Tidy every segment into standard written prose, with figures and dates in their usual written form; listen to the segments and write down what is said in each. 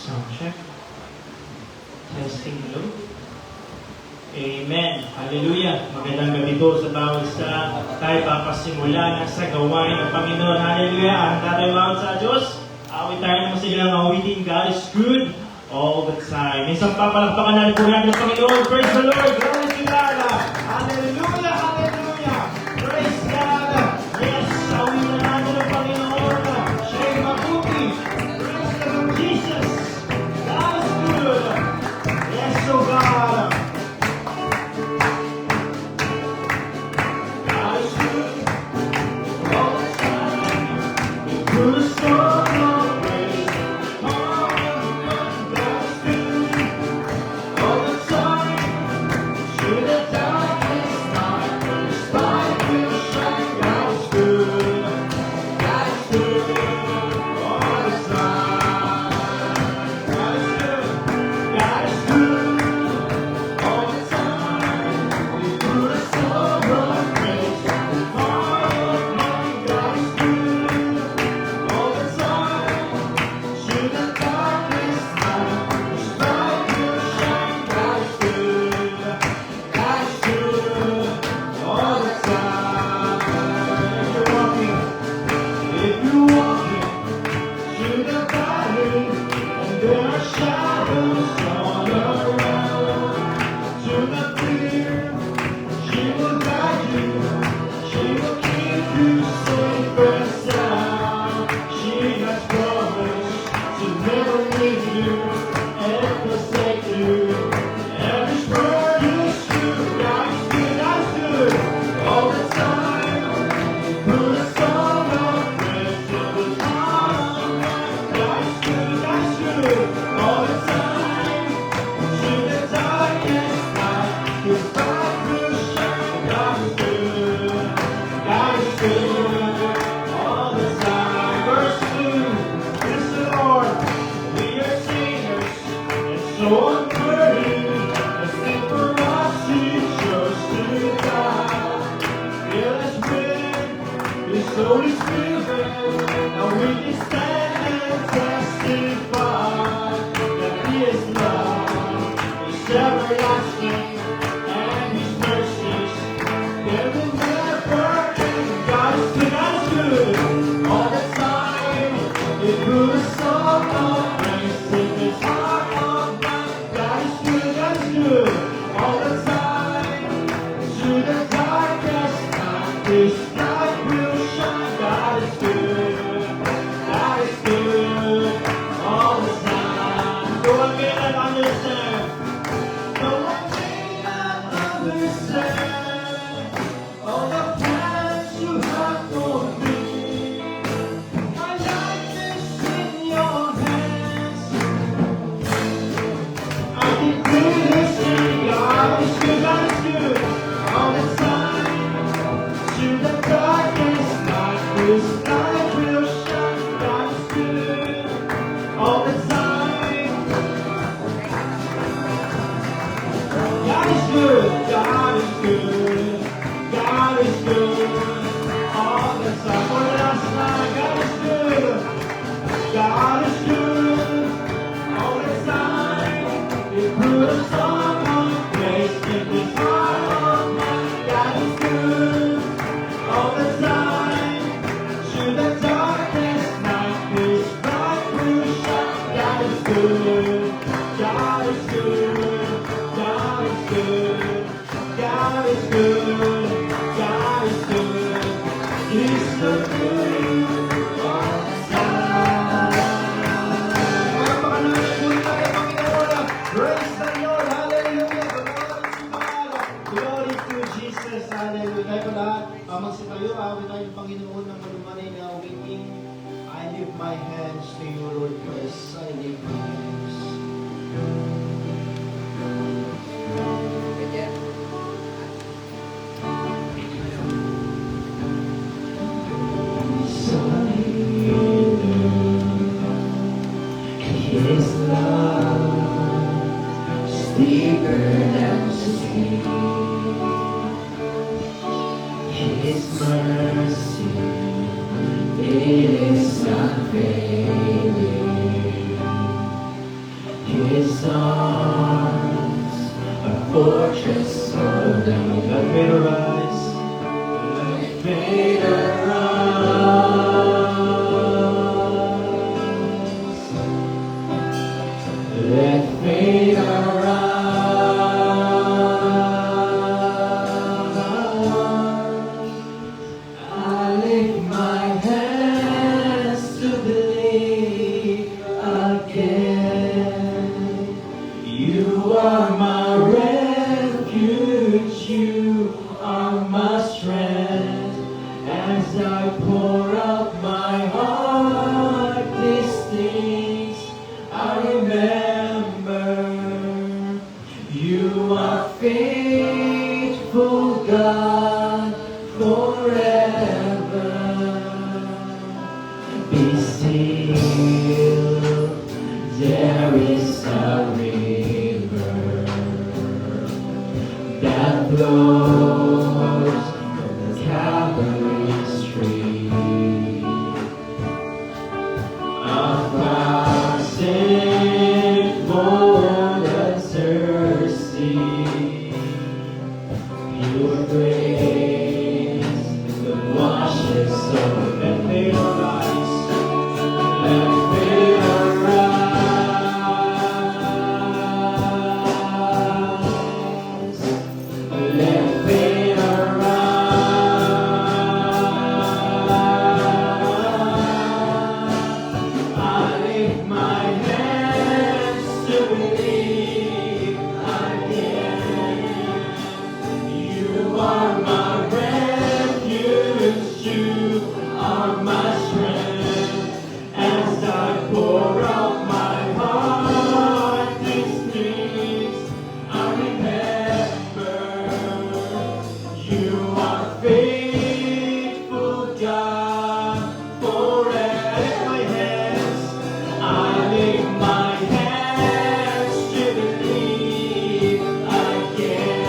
Sound check. Testing low. Amen. Hallelujah. Magandang gabi po sa bawat isa. Tayo papasimula na sa gawain ng Panginoon. Hallelujah. Handa tayo bawat sa Diyos. Awit tayo naman sa ilang awitin. God is good all the time. Isang papalakpakan natin po natin ng Panginoon. Praise the Lord. Glory to God. Hallelujah. Hallelujah. Praise God. Yes. Awitin natin ng Panginoon. Siya'y mabuti. Praise the Lord Jesus. God is good. Yes, oh God. God is good all the time. Through the storm of grace, all God is good all the time. Through the darkest night, His light will shine. God is good. God is good all the time. God is good. God is good all the time. Through the storm of grace, all God is good all the time. Through the darkest night, His light will shine. God is good. God is good all the time. If you're walking through the valley, and there are shadows all around, do not fear. She will guide you. She will keep you safe and sound. She has promised to never leave you and forsake you. Every word is true. God is good all the time. Through the storm of grace, through the time, God is good all the time. Through the darkest night, His light will shine. God is good all the time. Verse 2, bless the Lord, we are sinners, and so unworthy, and sin for us He chose to die. Fill us with His Holy Spirit, and we can stand and testify that His love is everlasting and His mercies they will never end. God is good all the time. Through the storm of grace, in His heart of mine, God is good all the time. Through the darkest night, His light will shine. God is good all the time. No one may not understand. No one may not understand all the plans you have for me. My life is in your hands. I can clearly see God is good all the time. Through the darkest night, His light will shine. God is good all the time. God is good. God is good. God is good all the time. For the last time, God is good. God is good all the time. Through the storm of grace, in His heart of mine, God is good all the time. Through the darkest night, His light will shine. God is good. God is good. God is good. God is good. God is good. He's so good all the lift my hands to you, Lord, because I live for His love deeper than the sea. His mercy, it is unfailing. His arms, a fortress of the let me rise, let me arise, let me arise. I lift my hands to believe again. You are my refuge, you are my strength. As I pour out my heart, these things I remember. You are faithful, God, forever. Be still, there is a river that flows from the Calvary stream. A thousand for the thirsty, pure grace that washes over. Let me arise, let me arise, let me arise. I lift my hands to believe again. You are my refuge, you are my strength. As I pour out my heart, these things I remember. You are faithful, God, forever. I lift my hands to believe again.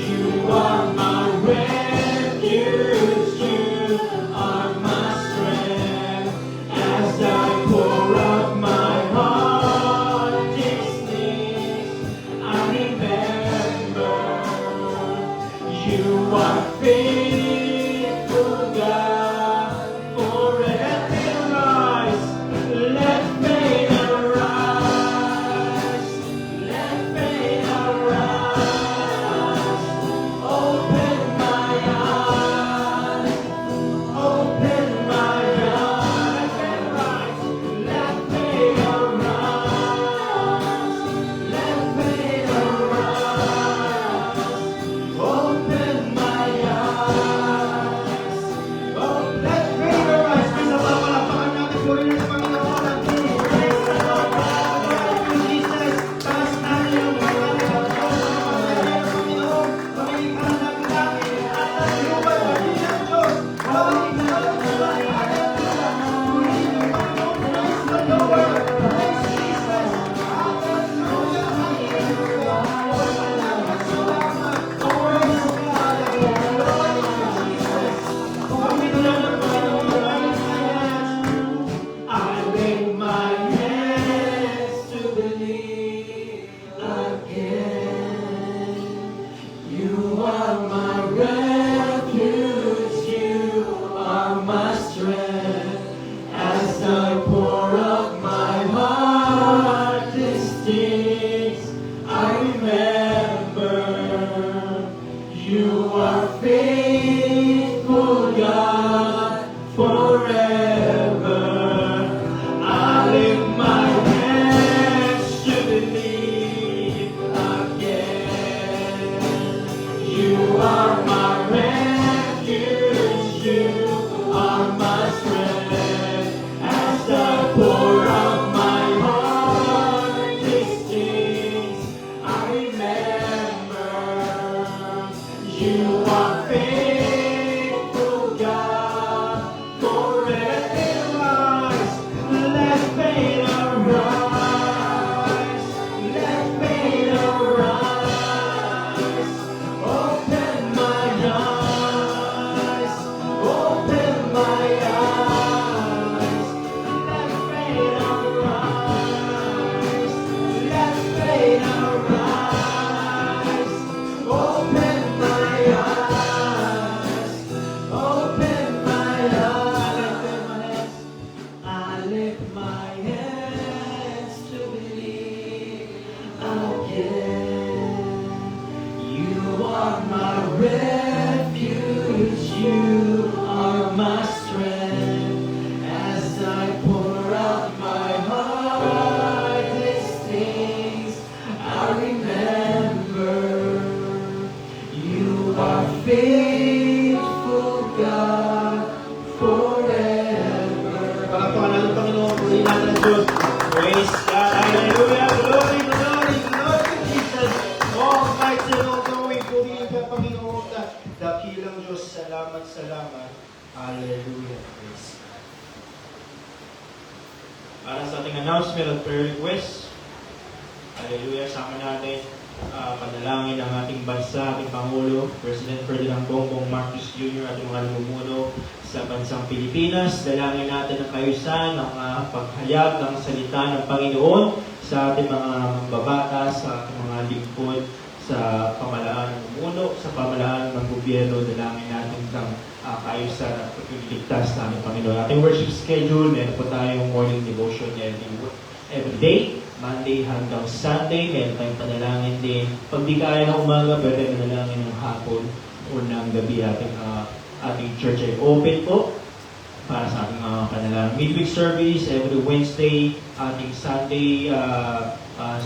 You are my refuge, you are my strength. As I pour out my heart, these things I remember. You are faithful, God, forever. Let me arise, let me arise. Open my eyes, open my eyes. Let me arise, let me arise. Open my eyes, oh, let me arise. Bisa palakpakan natin puri ng Panginoon. Praise the Lord. Thank you, Jesus. Taas natin ang pangalan ng Panginoon. Pamilikahan natin natin at ang lupa ng Diyos. Hallelujah. Purihin ang Panginoon. Praise the Lord. Praise Jesus. Hallelujah. Hallelujah. Salamat, salamat. Praise God. Lord Jesus. Panginoon ng Panginoon. I lift my hands to believe again. You are my refuge, you are my strength. I lift my hands to believe again. You are my refuge, you are my strength. As I pour out my heart, these things I remember. You are faithful, God, forever. Palakpakan natin ang Panginoon, purihin natin ang Diyos. Praise God, hallelujah, glory, glory, glory to Jesus. All mighty and all knowing, purihin ka Panginoon, dakilang Diyos, salamat, salamat. Hallelujah, praise God. Para sa ating announcement at prayer request, hallelujah, sama natin panalangin ng ating bansa, ating Pangulo, President Ferdinand Bongbong Marcos Jr. at mga namumuno sa bansang Pilipinas. Dalangin natin ang kaayusan, ang paghayag ng salita ng Panginoon sa ating mga babata, sa ating mga lingkod, sa pamalaan ng namumuno, sa pamalaan ng gobyerno. Dalangin natin ang kaayusan at pagliligtas ng ating Panginoon. Ating worship schedule, meron po tayong morning devotion every day. Monday hanggang Sunday, meron tayong panalangin din. Pag di kaya ng umaga, pwede panalangin ng hapon o ng gabi. Ating church ay open po para sa ating mga panalangin. Midweek service every Wednesday, ating Sunday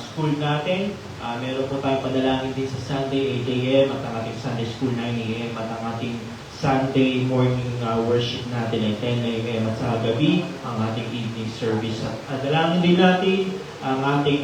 school natin. Meron po tayong panalangin din sa Sunday 8 a.m. at ang ating Sunday school 9 a.m. at ang ating Sunday morning worship natin ay 10 a.m. at sa gabi ang ating evening service. At dalangin din natin ang ating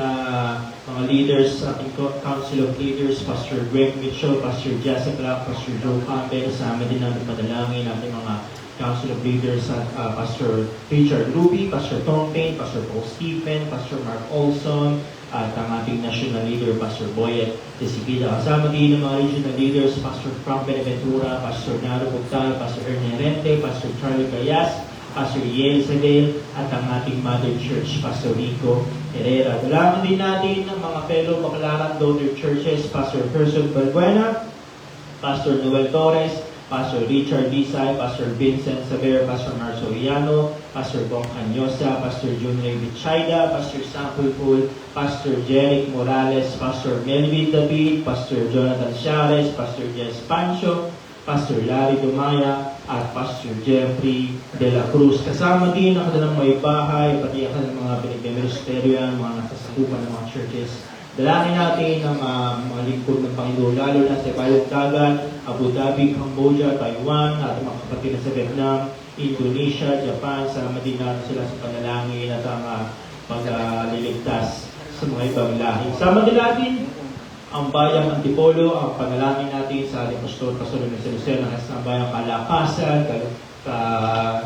mga leaders, ating Council of Leaders, Pastor Greg Mitchell, Pastor Jessica, Pastor Joe Campbell, kasama din natin padalangin ating mga Council of Leaders, Pastor Richard Ruby, Pastor Tom Payne, Pastor Paul Stephen, Pastor Mark Olson, at ang ating national leader, Pastor Boyet Tesipida. Kasama din ng mga regional leaders, Pastor Frank Benaventura, Pastor Naro Bugtal, Pastor Ernie Rente, Pastor Charlie Cayas, Pastor Yel Sadel, at ang ating Mother Church, Pastor Rico Herrera. Dalangin din natin ng mga fellow Baclaran Daughter Churches, Pastor Gerson Balbuena, Pastor Noel Torres, Pastor Richard Disay, Pastor Vincent Saber, Pastor Marzo Iano, Pastor Bong Canyosa, Pastor Jun Ray Bichayda, Pastor Samuel Pool, Pastor Jeric Morales, Pastor Melvin David, Pastor Jonathan Shares, Pastor Jess Pancho, Pastor Larry Dumaya, at Pastor Jeffrey De La Cruz. Kasama din ang kanilang may bahay, pati ang mga pinagministeryo, mga nasasakupan ng mga churches. Dalangin natin ang mga lingkod ng Panginoon, lalo na sa Bayong Dagat, Abu Dhabi, Cambodia, Taiwan, at mga kapatid sa Vietnam, Indonesia, Japan. Sama din natin sila sa panalangin at ang pagliligtas sa mga ibang lahi. Sama din natin ang bayang Antipolo, ang panalangin natin sa ating Pastor ng Jerusalem, ang bayang Kalakasan,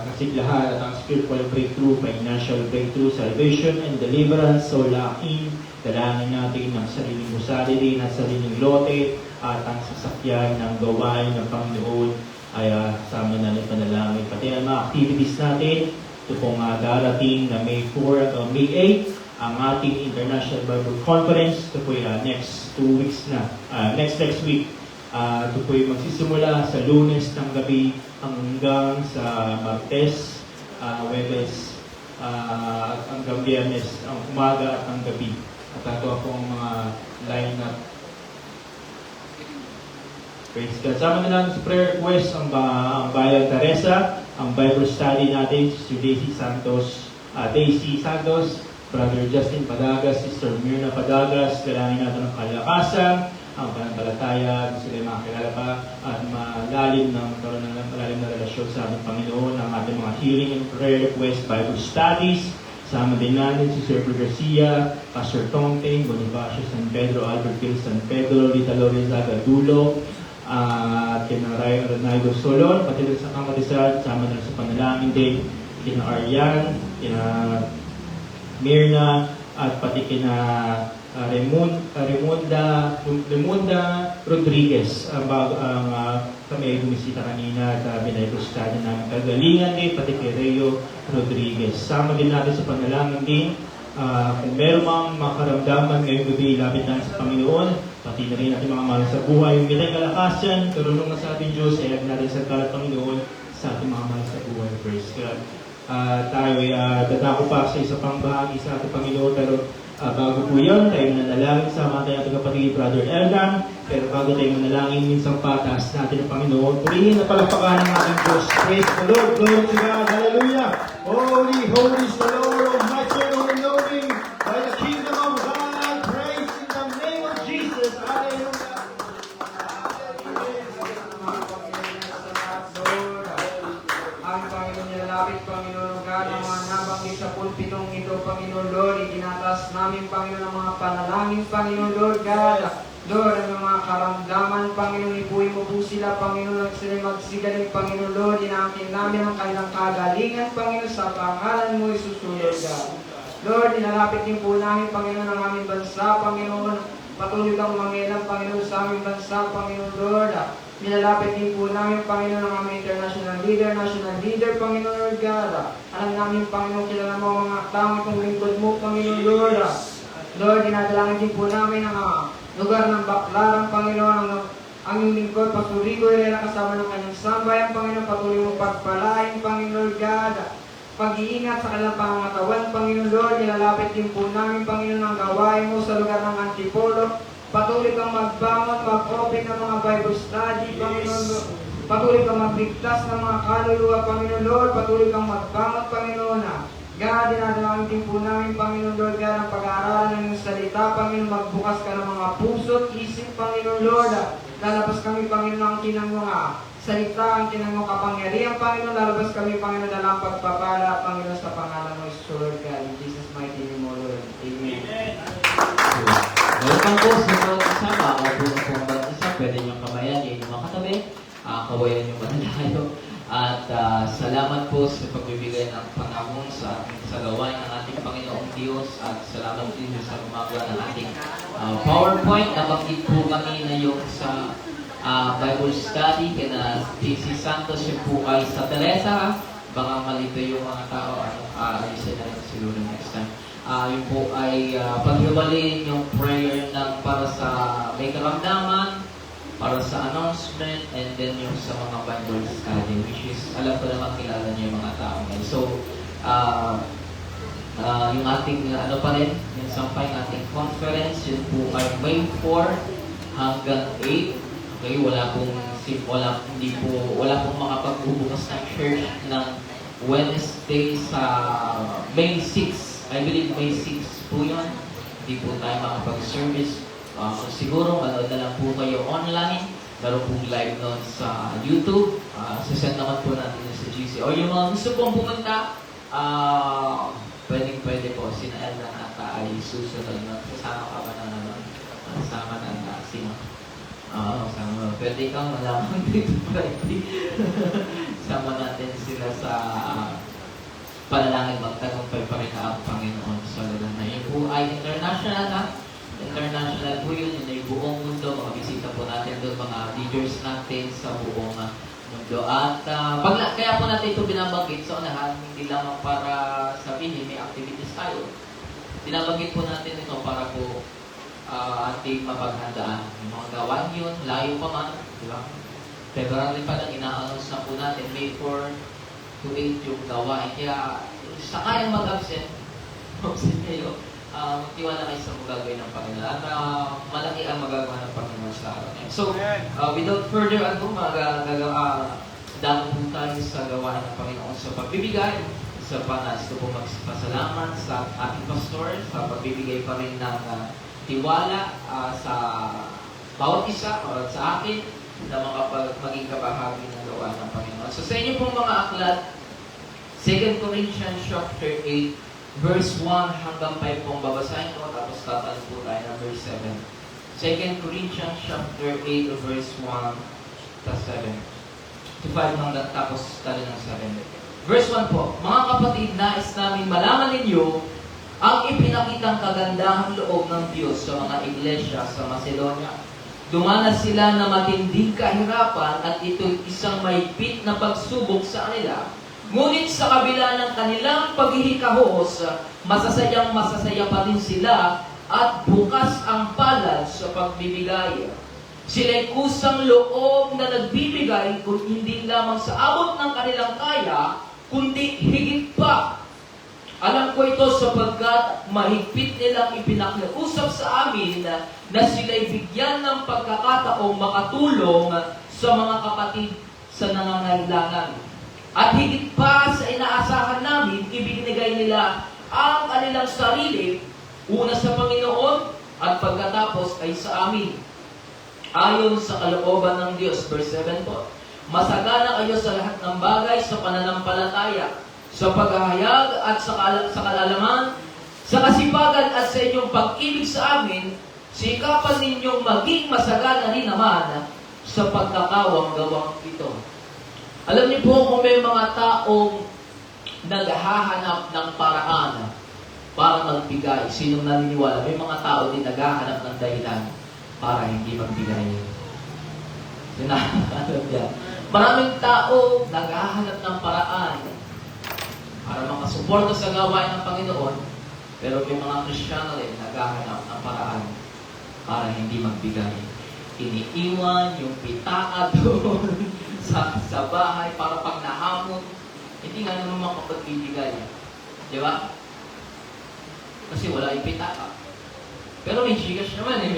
kasiglahan at ang spiritual breakthrough, financial breakthrough, salvation and deliverance, solain. Dalangin natin ng sariling gusali din at sariling lote at ang sasakyan ng gawain ng Panginoon ay kasama na ng panalangin. Pati ang mga activities natin, ito pong darating na May 4 at May 8, ang ating International Bible Conference. Ito po next 2 weeks na, next week. Ito po magsisimula sa Lunes ng gabi hanggang sa Martes, Webes, hanggang Biyernes, ang umaga at ang gabi. At ito po ang mga line-up. Praise God. Sama na natin sa prayer request ang Bayan Teresa, ang Bible study natin, si Daisy Santos, Brother Justin Padagas, Sister Myrna Padagas. Kailangan natin ng kalakasan, ang pananampalataya, sila makakilala pa, at malalim na relasyon sa ating Panginoon, ang ating mga healing and prayer request, Bible studies. Sama din natin si Sir Garcia, Pastor Tongteng, Bonifacio San Pedro, Albert Gil San Pedro, Rita Lorenzaga Dulo, at kina Ronaldo Solon, pati rin sa Kamatisan, sama na sa panalangin din, kina Arian, kina Mirna, at pati kina Raimunda Rodriguez, kami ay bumisita kanina at binayos study namin kagalingan din, pati kay Reo Rodriguez. Sama din natin sa panalangin din, kung meron mang makaramdaman ngayong gabi, lapit na sa Panginoon, pati na rin natin mga mahal sa buhay, yung mitay kalakasan, karunong na sa ating Diyos, ay natin sa kalat Panginoon, sa ating mga mahal sa buhay. Praise God. Tayo ay dadako pa sa isa pang bahagi sa ating Panginoon, pero bago po yun, tayo manalangin sa mga ating kapatid, Brother Eldam. Pero bago tayo manalangin, minsang patas natin ang Panginoon. Purihin na palakpakan ng ating Diyos. Praise the Lord. Glory to God. Hallelujah. Holy, holy is the Lord Almighty and all knowing by the kingdom of God. Praise in the name of Jesus. Hallelujah. Ang Panginoon nilalapit, Panginoon, God, ang mga nabanggit sa pulpitong ito, Panginoon Lord, itinatas namin, Panginoon, ang mga panalangin, Panginoon Lord, God. Lord, ang mga karamdaman, Panginoon, ipuin mo po sila, Panginoon, at sila magsigaling, Panginoon Lord, inaangkin namin ang kanilang kagalingan, Panginoon, sa pangalan mo, isusunod, God. Lord, inalapit din po namin, Panginoon, ang aming bansa, Panginoon, patuloy kang mangilang, Panginoon, sa aming bansa, Panginoon Lord. Nilalapit din po namin, Panginoon, ang aming international leader, Panginoon Lord God. Alam namin, Panginoon, kilala mo ang mga tao itong lingkod mo, Panginoon Lord. Lord, dinadalangin din po namin ang lugar ng Baclaran, Panginoon, ang iyong lingkod, patuloy ko rin kasama ng kanyang sambayan, Panginoon, patuloy mo pagpalain, Panginoon Lord God. Pag-iingat sa kanilang pangangatawan, Panginoon Lord, nilalapit din po namin, Panginoon, ang gawain mo sa lugar ng Antipolo. Patuloy kang magbangon, mag-open ng mga Bible study, Panginoon Lord. Patuloy kang magligtas ng mga kaluluwa, Panginoon Lord. Patuloy kang magbangon, Panginoon. God, dinadalangin din po namin, Panginoon Lord, God, ang pag-aaralan ng iyong salita, Panginoon, magbukas ka ng mga puso at isip, Panginoon Lord. Lalabas kami, Panginoon, ang kinang mga salita, ang kinang mga kapangyarihan, Panginoon. Lalabas kami, Panginoon, dalang pagpapala, Panginoon, sa pangalan mo, Lord God. In Jesus' mighty name, O Lord. Amen. Welcome po sa bawat isa, makakaupo na po ang bawat isa, pwede niyong kamayan, yun yung mga katabi, kawayan yung manalayo. At salamat po sa pagbibigay ng panahon sa gawain ng ating Panginoong Diyos, at salamat din sa gumagawa ng ating PowerPoint. Nabanggit po kami na yung sa Bible study, kina TC Santos, yung po ay sa Teresa. Baka malito yung mga tao, ayusin na rin siguro next time. Yun po ay paghiwalin yung prayer ng para sa may karamdaman, para sa announcement, and then yung sa mga Bible study, which is, alam ko naman kilala niyo yung mga tao ngayon. So, yung ating, ano pa rin, yung sampay ng ating conference, yun po ay May 4 hanggang 8. Okay, wala pong makapagbubukas ng church ng Wednesday sa May 6. I believe May 6 po yun. Hindi po tayo makapag-service. Siguro, manood na lang po kayo online. Meron po live noon sa YouTube. Sasend naman po natin sa GC. O yung mga gusto pong pumunta, pwede po. Sina Elna ata ay susunod na. Kasama ka ba na naman? Kasama na sino? Sama. Pwede kang malaman dito Friday. Sama natin sila sa panalangin, magtagumpay pa rin ang Panginoon sa lugar na yun po ay international na. International po yun, yun ay buong mundo. Mga bisita po natin doon, mga leaders natin sa buong mundo. At kaya po natin ito binabanggit sa unahan, hindi lamang para sabihin may activities tayo. Binabanggit po natin ito para po ating mapaghandaan. Yung mga gawain yun, layo pa man, di ba? February pa lang, ina-announce na po natin, May 4 to 8 yung gawain. Kaya, sa kayang mag-absent, kayo, magtiwala kayo sa magagawin ng Panginoon. At malaki ang magagawa ng Panginoon sa araw niya. So, without further ado, damo po tayo sa gawain ng Panginoon sa pagbibigay. Sa panas ko po magpasalamat sa ating pastor sa pagbibigay pa rin ng tiwala sa bawat isa o sa akin na maging kabahagi ng gawa ng Panginoon. So sa inyo pong mga aklat, 2 Corinthians chapter 8, verse 1 hanggang 5 pong babasahin ko, tapos tatanong po tayo ng verse 7. 2 Corinthians chapter 8, verse 1 tapos 7. To 5 hanggang tapos tayo ng 7. Verse 1 po, mga kapatid, nais namin malaman ninyo ang ipinakitang kagandahang loob ng Diyos sa mga iglesia sa Macedonia. Dumanas sila na matinding kahirapan at ito'y isang mahigpit na pagsubok sa kanila. Ngunit sa kabila ng kanilang paghihikahos, masasaya pa rin sila at bukas ang palad sa pagbibigay. Sila'y kusang loob na nagbibigay kung hindi lamang sa abot ng kanilang kaya, kundi higit pa. Alam ko ito sapagkat mahigpit nilang ipinakiusap sa amin na sila'y bigyan ng pagkakataong makatulong sa mga kapatid sa nangangailangan. At higit pa sa inaasahan namin, ibinigay nila ang kanilang sarili, una sa Panginoon at pagkatapos ay sa amin. Ayon sa kalooban ng Diyos, verse 7 po, masagana kayo sa lahat ng bagay sa pananampalataya, sa paghahayag at sa kalalaman, sa kasipagan at sa inyong pag-ibig sa amin, sikapan ninyong maging masagana rin naman sa pagkakawang-gawang ito. Alam niyo po kung may mga taong naghahanap ng paraan para magbigay, sinong naniniwala? May mga tao din naghahanap ng dahilan para hindi magbigay. Sinahanap niya. Maraming tao naghahanap ng paraan para makasuporta sa gawain ng Panginoon, pero may mga Kristiyano rin naghahanap ng paraan para hindi magbigay. Iniiwan yung pitaka doon sa bahay para pag nahamon, hindi nga naman makapagbibigay. Di ba? Kasi wala yung pitaka. Pero may Gcash naman eh.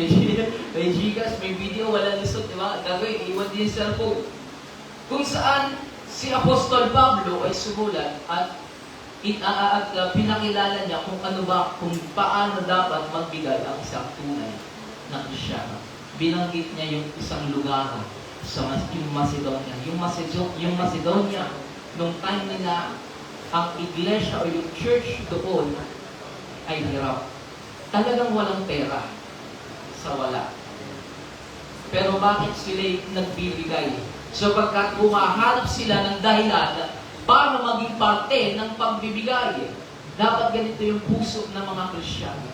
May Gcash, may video, wala lisot, di ba? Gagawin, iwan din yung cellphone. Kung saan si Apostol Pablo ay sumulat at pinakilala niya kung ano ba, kung paano dapat magbigay ang isang tunay na Kristyano. Binanggit niya yung isang lugar sa yung Macedonia. Yung Macedonia, nung time nila, ang iglesia o yung church doon ay hirap. Talagang walang pera sa wala. Pero bakit sila nagbibigay? Sapagkat humahanap sila ng dahilan para maging parte ng pagbibigay. Dapat ganito yung puso ng mga Kristiyano.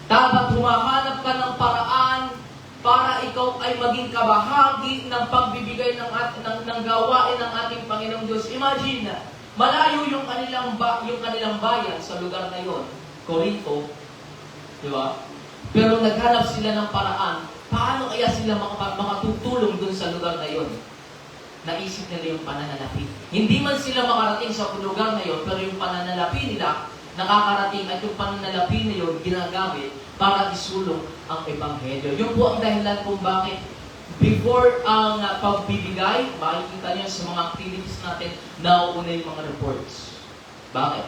Dapat humahanap ka ng paraan para ikaw ay maging kabahagi ng pagbibigay ng gawain ng ating Panginoong Diyos. Imagine, malayo yung kanilang bayan sa lugar na yon, Corinto. Di ba? Pero naghanap sila ng paraan. Paano kaya sila makatutulong dun sa lugar na yon? Naisip nila yung pananalapi. Hindi man sila makarating sa lugar na yon, pero yung pananalapi nila, nakakarating at yung pananalapi na yon, ginagamit para isulong ang Ebanghelyo. Yung po ang dahilan kung bakit before ang pagbibigay, makikita niyo sa mga activities natin, nauuna yung mga reports. Bakit?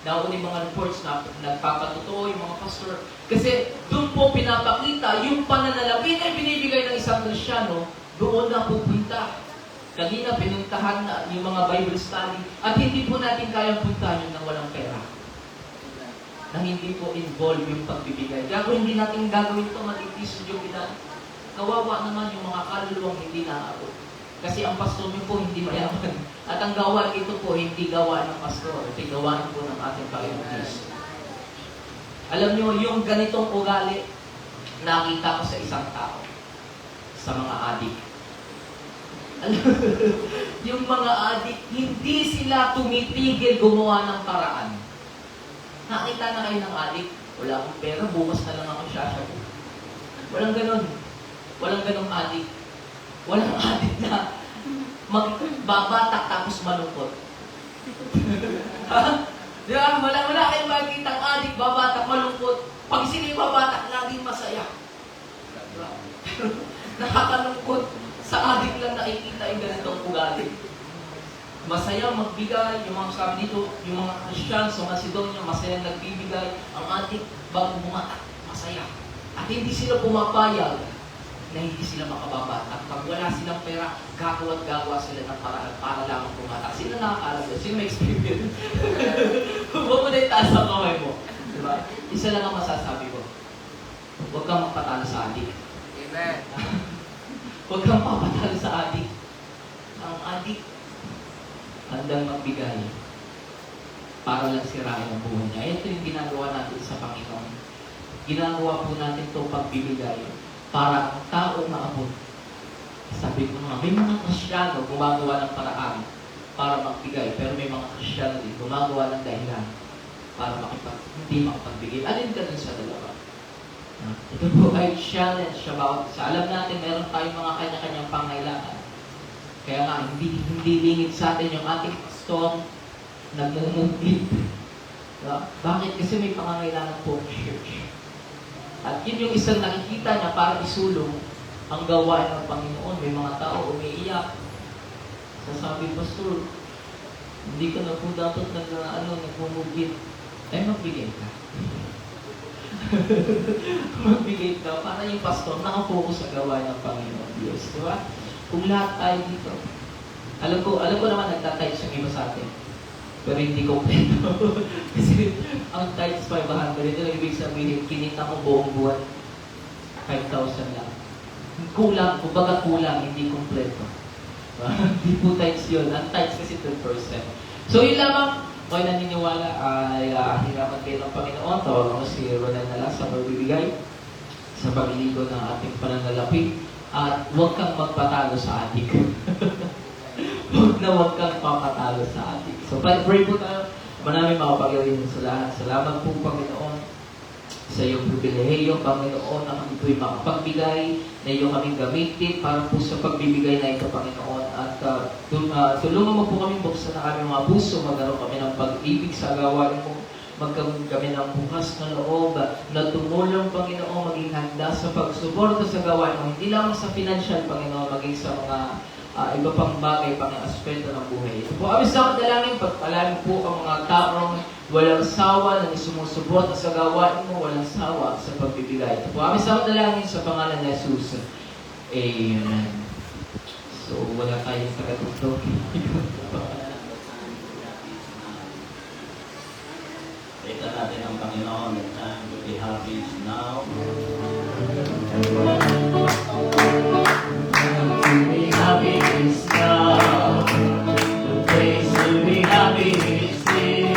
Nauna yung mga reports na nagpapatotoo yung mga pastor. Kasi doon po pinapakita yung pananalapi na binibigay ng isang Kristiyano, doon na pupunta. Kanina pinuntahan na yung mga Bible study at hindi po natin kayang puntahan yun nang walang pera. Nang hindi po involve yung pagbibigay. Kaya kung hindi natin gagawin ito, matitis yung edad, kawawa naman yung mga kaluluwang hindi naabot. Kasi ang pastor niyo po hindi mayaman. At ang gawain ito po, hindi gawain ng pastor. Ito gawain po ng ating Panginoon Diyos. Alam niyo, yung ganitong ugali, nakita ko sa isang tao. Sa mga adik. Yung mga adik, hindi sila tumitigil gumawa ng paraan. Nakita na kayo ng adik, wala akong pera, bukas na lang ako sasyabu. Walang ganon. Walang ganong adik. Walang adik na magbabatak tapos malungkot. Di ba? Wala kayong makikita ang adik, babatak, malungkot. Pag sila yung babatak, laging masaya. Diba? Nakakalungkot. Sa adik lang nakikita yung ganitong ugali. Masaya magbigay, yung mga sabi dito, yung mga Christians sa Macedonia, masaya nagbibigay. Ang adik, bago bumatak, masaya. At hindi sila pumapayag na hindi sila makababa. At pag wala silang pera, gagawa sila ng paraan para lamang pumatak. Sino nakakaalam doon? Sino may experience? Huwag mo na itaas ang kamay mo. Diba? Isa lang ang masasabi ko. Huwag kang magpatalo sa adik. Amen. Huwag kang papatalo sa adik. Ang adik, handang magbigay para lang sirain ang buhay niya. Ito yung ginagawa natin sa Panginoon. Ginagawa po natin itong pagbibigay para ang tao maabot. Sabi ko nga, may mga Kristiyano gumagawa ng paraan para magbigay, pero may mga Kristiyano din gumagawa ng dahilan para hindi makapagbigay. Alin ka dun sa dalawa? Ito po ay challenge about sa alam natin meron tayong mga kanya-kanyang pangailangan. Kaya nga, hindi lingid sa atin yung ating pastor nagmumuglit. Bakit? Kasi may pangangailangan po ng church. At yun yung isang nakikita niya para isulong ang gawain ng Panginoon. May mga tao umiiyak. Sasabi, Pastor, hindi ka na po dapat nagmumuglit. Ay, magbigay ka. Magbigay ka para yung pastor nakapokus sa gawain ng Panginoon Diyos. Di ba? Kung lahat tayo dito. Alam ko naman nagtatypes yung iba sa atin. Pero hindi kompleto. Kasi ang types 500, ito lang ibig sabihin, kinita ko buong buwan, 5,000 lang. Kulang, kumbaga kulang, hindi kompleto. Hindi po types yun. Ang types kasi 2%. So yun lamang, ako'y naniniwala ay hirapan kayo ng Panginoon. Tawag ko si Ronald na lang sa magbibigay sa pagliligo ng ating pananalapi. At huwag kang magpatalo sa adik. Huwag kang papatalo sa adik. So pray po tayo. Maraming makapagaling sa lahat. Salamat po Panginoon sa iyong pribilehiyo, Panginoon, na kami po'y makapagbigay, na iyong kaming gamitin para po sa pagbibigay na ito, Panginoon. At tulungan mo po kami buksan na kami mga puso, magkaroon kami ng pag-ibig sa gawain mo, magkaroon kami ng bukas na loob, na tumulong, Panginoon, maging handa sa pagsuporta sa gawain mo, hindi lang sa financial, Panginoon, maging sa mga iba pang bagay, pang aspeto ng buhay. Ito po, kami sa kadalangin, pagpalain po ang mga taong walang sawa na sumusuporta sa gawain mo, walang sawa sa pagbibigay. Ito po, kami sa kadalangin sa pangalan ni Jesus. Amen. So, wala tayong tagatugtog. Kita natin ang Panginoon at time to be happy is now. To be happy is now. The place to be happy is here.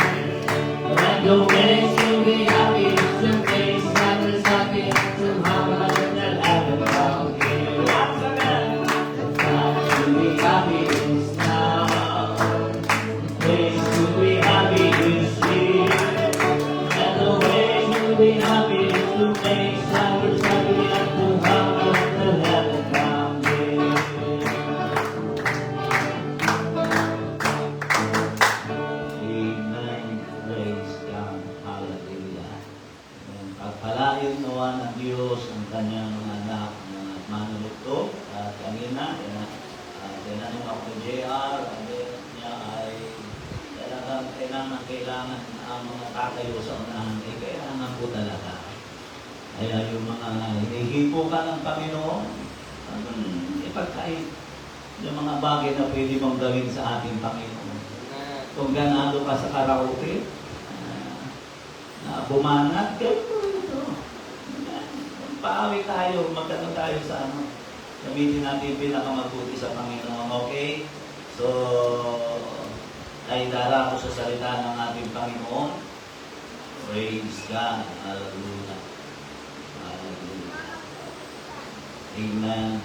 And the way to be happy is the place that is happy to happen that haven't found here. Once again, the time to be happy is now. The place to be happy is here. And the way to be happy is the place that is happy to happen that haven't found here. Amen. Praise God. Hallelujah. Pagpalain nawa ng Diyos ang kanyang mga anak na manunugtog at kanina, tinanong ako ni JR, ang niya ay talagang kailangan ang mga tatayo sa unahan. Kailangan po talaga. Kaya yung mga hinihipo ka ng Panginoon, ipagkait yung mga bagay na pwede mong gawin sa ating Panginoon. Kung ganado ka sa karaoke, bumanat, gawin mo ito. Paawi tayo, magkano tayo sa gamitin natin pinakamabuti sa Panginoon, okay? So, ay dara ko sa salita ng ating Panginoon. Praise God. Hallelujah. Hallelujah. Amen.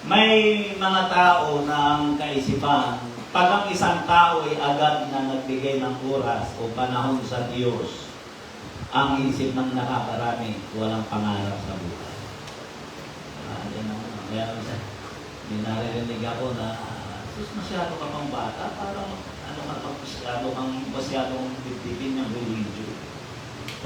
May mga tao ng kaisipan, pag ang isang tao ay agad na nagbigay ng oras o panahon sa Diyos, ang isip ng nakakarami, walang pangarap sa buhay. Kaya naririnig ako na masyado ka pang bata, parang masyadong bibigin ng religion.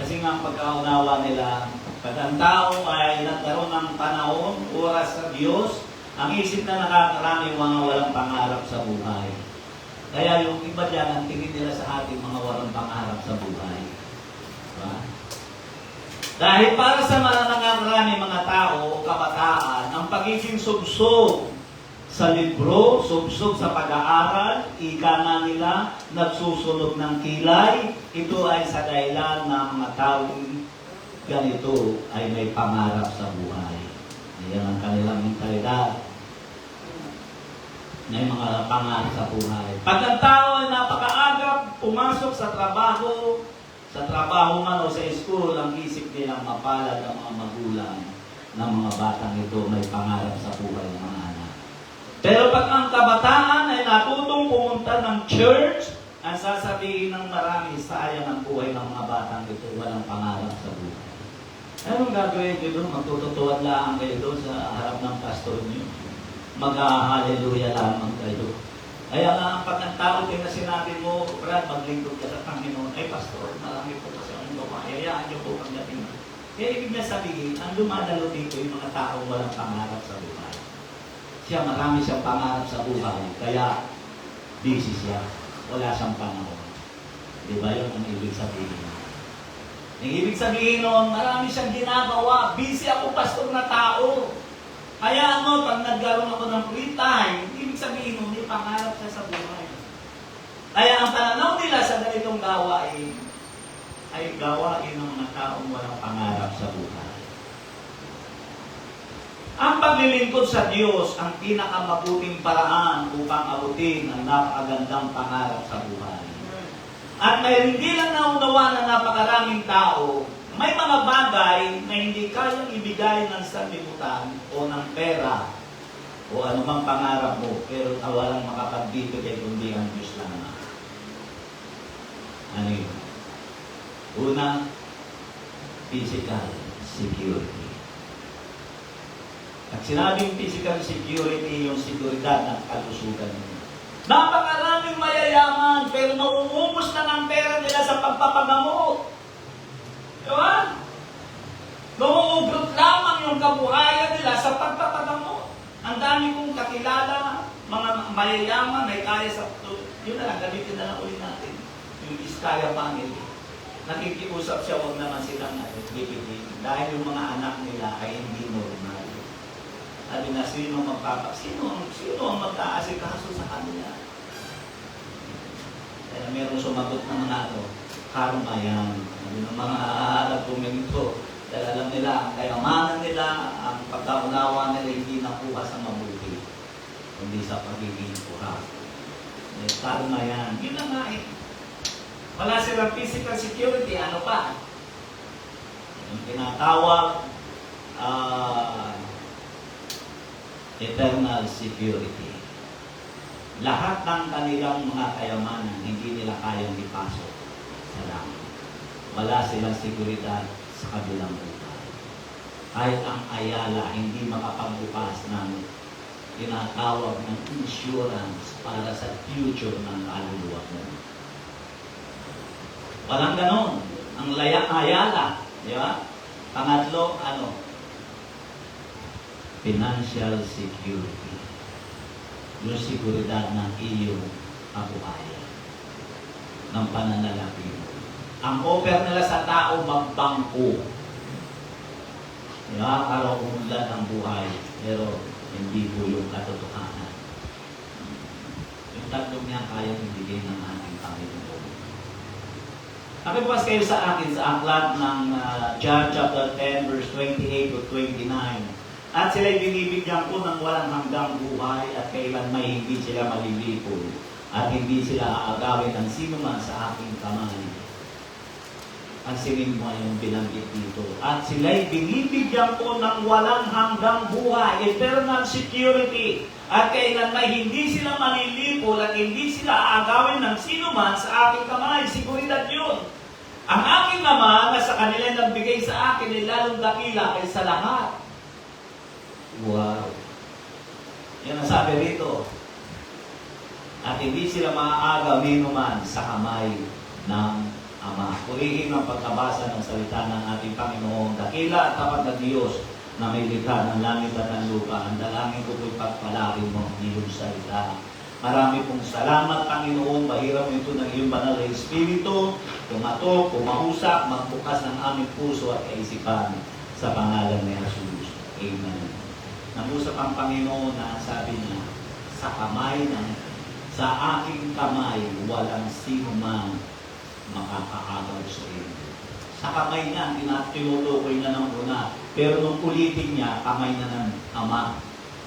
Kasi nga pagkaunawa nila, pag ang tao ay nagkaroon ng panahon, oras sa Diyos, ang isip na nakakarami mga walang pangarap sa buhay. Kaya yung iba dyan, ang tingin nila sa ating mga walang pangarap sa buhay. Diba? Dahil para sa mga nangangarami mga tao o kabataan, ang pagiging subsog sa libro, subsog sa pag-aaral, ika na nila, nagsusunog ng kilay, ito ay sa dahilan ng mga taong ganito ay may pangarap sa buhay. Ayan ang kanilang mentalidad. May mga pangarap sa buhay. Pag ang tao ay napakaagap, pumasok sa trabaho man o sa school, ang isip nilang mapalad ang mga magulang ng mga batang ito may pangarap sa buhay ng mga anak. Pero pag ang kabataan ay natutong pumunta ng church, ang sasabihin ng marami, sayang ang buhay ng mga batang ito, walang pangarap sa buhay. Anong gagawin nyo doon? Magtututuan lang kayo doon sa harap ng pastor nyo. Mag-hallelujah lamang kayo. Kaya nga, pag ang tao din na sinabi mo, Brad, maglingkod ka sa Panginoon, ay pastor, marami po kasi ang gawa. Hayaan nyo po pagdating. Kaya ibig na sabihin, ang lumadalo dito yung mga taong walang pangarap sa buhay. Siya, marami siyang pangarap sa buhay, kaya busy siya. Wala siyang panahon. Di ba yun ang ibig sabihin? Ang ibig sabihin nun, marami siyang ginagawa. Busy ako, pastor na tao. Kaya ano, pag nagkaroon ako ng free time, ibig sabihin nun, may pangarap siya sa buhay. Kaya ang pananaw nila sa ganitong gawain, ay gawain ng mga taong walang pangarap sa buhay. Ang paglilingkod sa Diyos ang pinakamabuting paraan upang abutin ang napakagandang pangarap sa buhay. At may hindi lang naunawa ng napakaraming tao, may mga bagay na hindi kayang ibigay ng sanlibutan o ng pera o anumang pangarap mo, pero walang makapagbibigay kundi ang Diyos lang. Ano yun? Una, physical security. At sinabing physical security, yung seguridad ng kalusugan mo. Napakaraming mayayaman, pero nauubos na ng pera nila sa pagpapagamot. Diba? Nauugot lamang yung kabuhayan nila sa pagpapagamot. Ang dami kong kakilala, mga mayayaman, may kaya sa... Yun na lang, gamitin na lang ulit natin. Yung Iskaya family. Nakikiusap siya, huwag naman silang bibigyan. Dahil yung mga anak nila ay hindi normal. Sabi na, sino ang magkaasikaso sa kanila? Kaya meron sumagot ng mga karma yan. Sabi ng mga argumento. Dahil alam nila, ang kayamanan nila, ang pagkaunawa nila hindi nakuha sa mabuti. Kundi sa pagiging kuha. Karma yan. Yun na nga eh. Wala silang physical security. Ano pa? Yung tinatawag, eternal security. Lahat ng kanilang mga kayamanan, hindi nila kayang ipasok sa langit. Wala silang seguridad sa kabilang buhay. Kahit ang ayala, hindi makapagbukas ng tinatawag ng insurance para sa future ng kaluluwa mo. Walang ganon. Ang ayala, di ba? Pangatlo, financial security. Yung seguridad ng iyong kabuhayan. Ng pananalapi mo. Ang offer nila sa tao, magbangko. Araw umunlad ang buhay, pero hindi po yung katotohanan. Yung tatlong niya kayang ibigay ng ating Panginoon. Nakibukas kayo sa akin sa aklat ng John chapter 10 verse 28 to 29. At sila'y binibigyan ko ng walang hanggang buhay at kailan may hindi sila malilipol at hindi sila aagawin ng sino man sa aking kamay. Ang sinin mo yung binanggit dito. At sila'y binibigyan ko ng walang hanggang buhay, eternal security. At kailan may hindi sila malilipol at hindi sila aagawin ng sino man sa aking kamay. Siguridad yun. Ang aking Ama na sa kanila nagbigay sa akin ay lalong dakila kaysa lahat. Wow. Yan ang sabi rito. At hindi sila maaagaw nino man sa kamay ng Ama. Purihin ang pagkabasa ng salita ng ating Panginoon. Dakila at tapat na Diyos na may likha ng langit at ng lupa. Ang dalangin ko po'y pagpalarin mo ang iyong salita. Marami pong salamat, Panginoon. Bahira mo ito ng iyong banal na Espiritu. Kumatok, kumahusap, magbukas ng aming puso at kaisipan sa pangalan ni Jesus. Amen. Nag-usap ang Panginoon na sabi niya, sa aking kamay, walang sino man makakaagaw sa iyo. Sa kamay niya, tinutukoy niya ng una. Pero nung ulitin niya, kamay na ng Ama.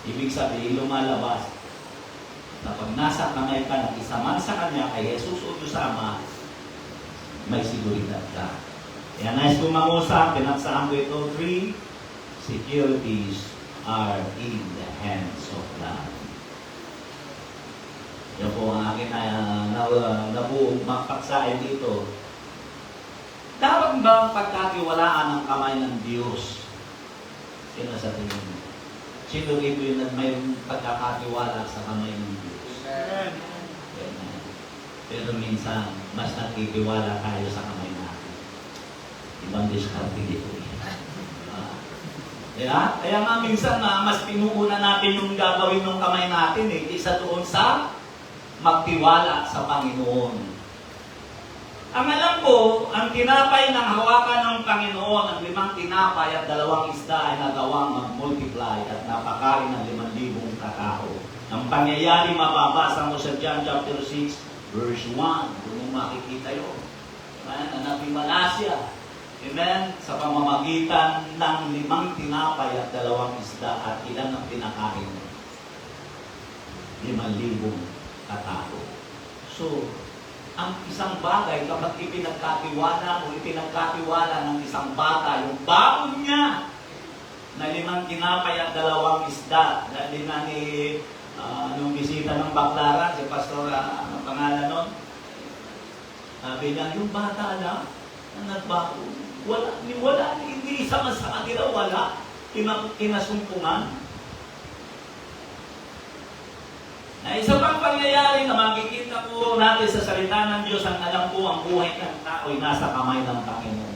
Ibig sabihin, lumalabas. Kapag nasa kamay ka, nakisaman sa Kanya, kay Jesus o sa Ama, may siguridad ka. Kaya nais kong mangusap, pinagsaan ko ito, 3 securities are in the hands of God. Yan po ang aking nabuong magpaksain dito. Dapat ba pagkatiwalaan ang kamay ng Diyos? Sino sa tingin mo? Sino rito yun na mayroong pagkakatiwala sa kamay ng Diyos? Amen. Pero minsan, mas nakitiwala tayo sa kamay natin. Ibang diskarte dito. Kaya nga minsan mas pinuuna natin yung gagawin ng kamay natin isa doon sa magtiwala sa Panginoon. Ang alam ko, ang tinapay ng hawakan ng Panginoon, ang 5 tinapay at 2 isda ay nagawang mag-multiply at napakain ng 5,000 katao. Ang pangyayari mababasa mo sa John chapter 6, verse 1. Doon mo makikita yun. Nanapimala siya. Amen? Sa pamamagitan ng 5 tinapay at 2 isda at ilan ang pinakain? 5,000 katao. So, ang isang bagay, kapag ipinagkatiwala o ipinagkatiwala ng isang bata, yung baon niya na 5 tinapay at 2 isda, dahil na ni nung bisita ng Baclaran, si Pastor, ang pangalan nun, sabi niya, yung bata lang, na nagbaon, wala, hindi isa man sa kanila, wala, kinasumpungan. Na isa pang pangyayari na makikita po natin sa salita ng Diyos, ang alam po ang buhay ng tao ay nasa kamay ng Panginoon.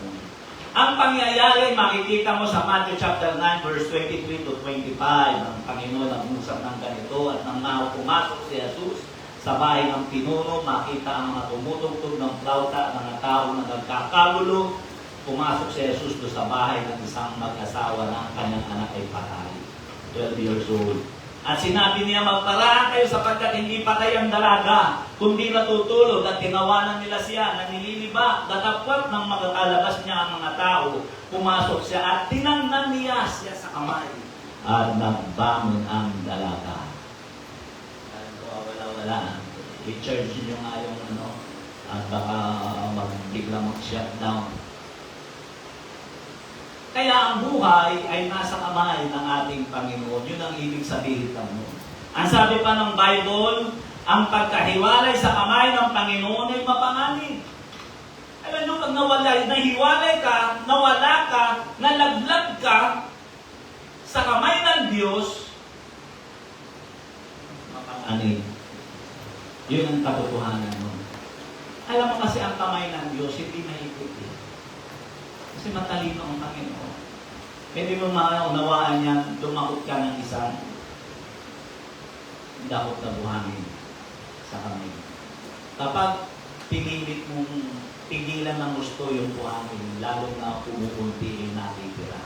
Ang pangyayari makikita mo sa Matthew chapter 9 verse 23 to 25. Ang Panginoon ang usap ng ganito at nang pumasok si Jesus sa bahay ng pinuno, makita ang mga tumutugtog ng flauta, mga tao na nagkakagulo. Pumasok si Jesus doon sa bahay ng isang mag-asawa na ang kanyang anak ay patay. 12 years old. At sinabi niya, magparaan kayo sapagkat hindi patay ang dalaga, kundi natutulog, at tinawanan nila siya na nililibak. Datapwat ng magakalabas niya ang mga tao, pumasok siya at tinangnan niya siya sa kamay. At nagbangon ang dalaga. Wala. I-charge nyo nga yung at baka biglang mag-shutdown. Kaya ang buhay ay nasa kamay ng ating Panginoon. Yun ang ibig sabihin ng ang sabi pa ng Bible, ang pagkahiwalay sa kamay ng Panginoon ay mapanganib. Alam nyo, pag nahiwalay ka, nawala ka, nalaglag ka sa kamay ng Diyos, mapanganib. Yun ang katotohanan mo. Alam mo kasi ang kamay ng Diyos, hindi mahigpit. Kasi matalino ang Panginoon. Pwede mo maunawaan yan, dumakot ka ng isang dakot na buhangin sa kamay. Kapag pinilit mong pigilan ng gusto yung buhangin, lalo na kumukunti yung natitira.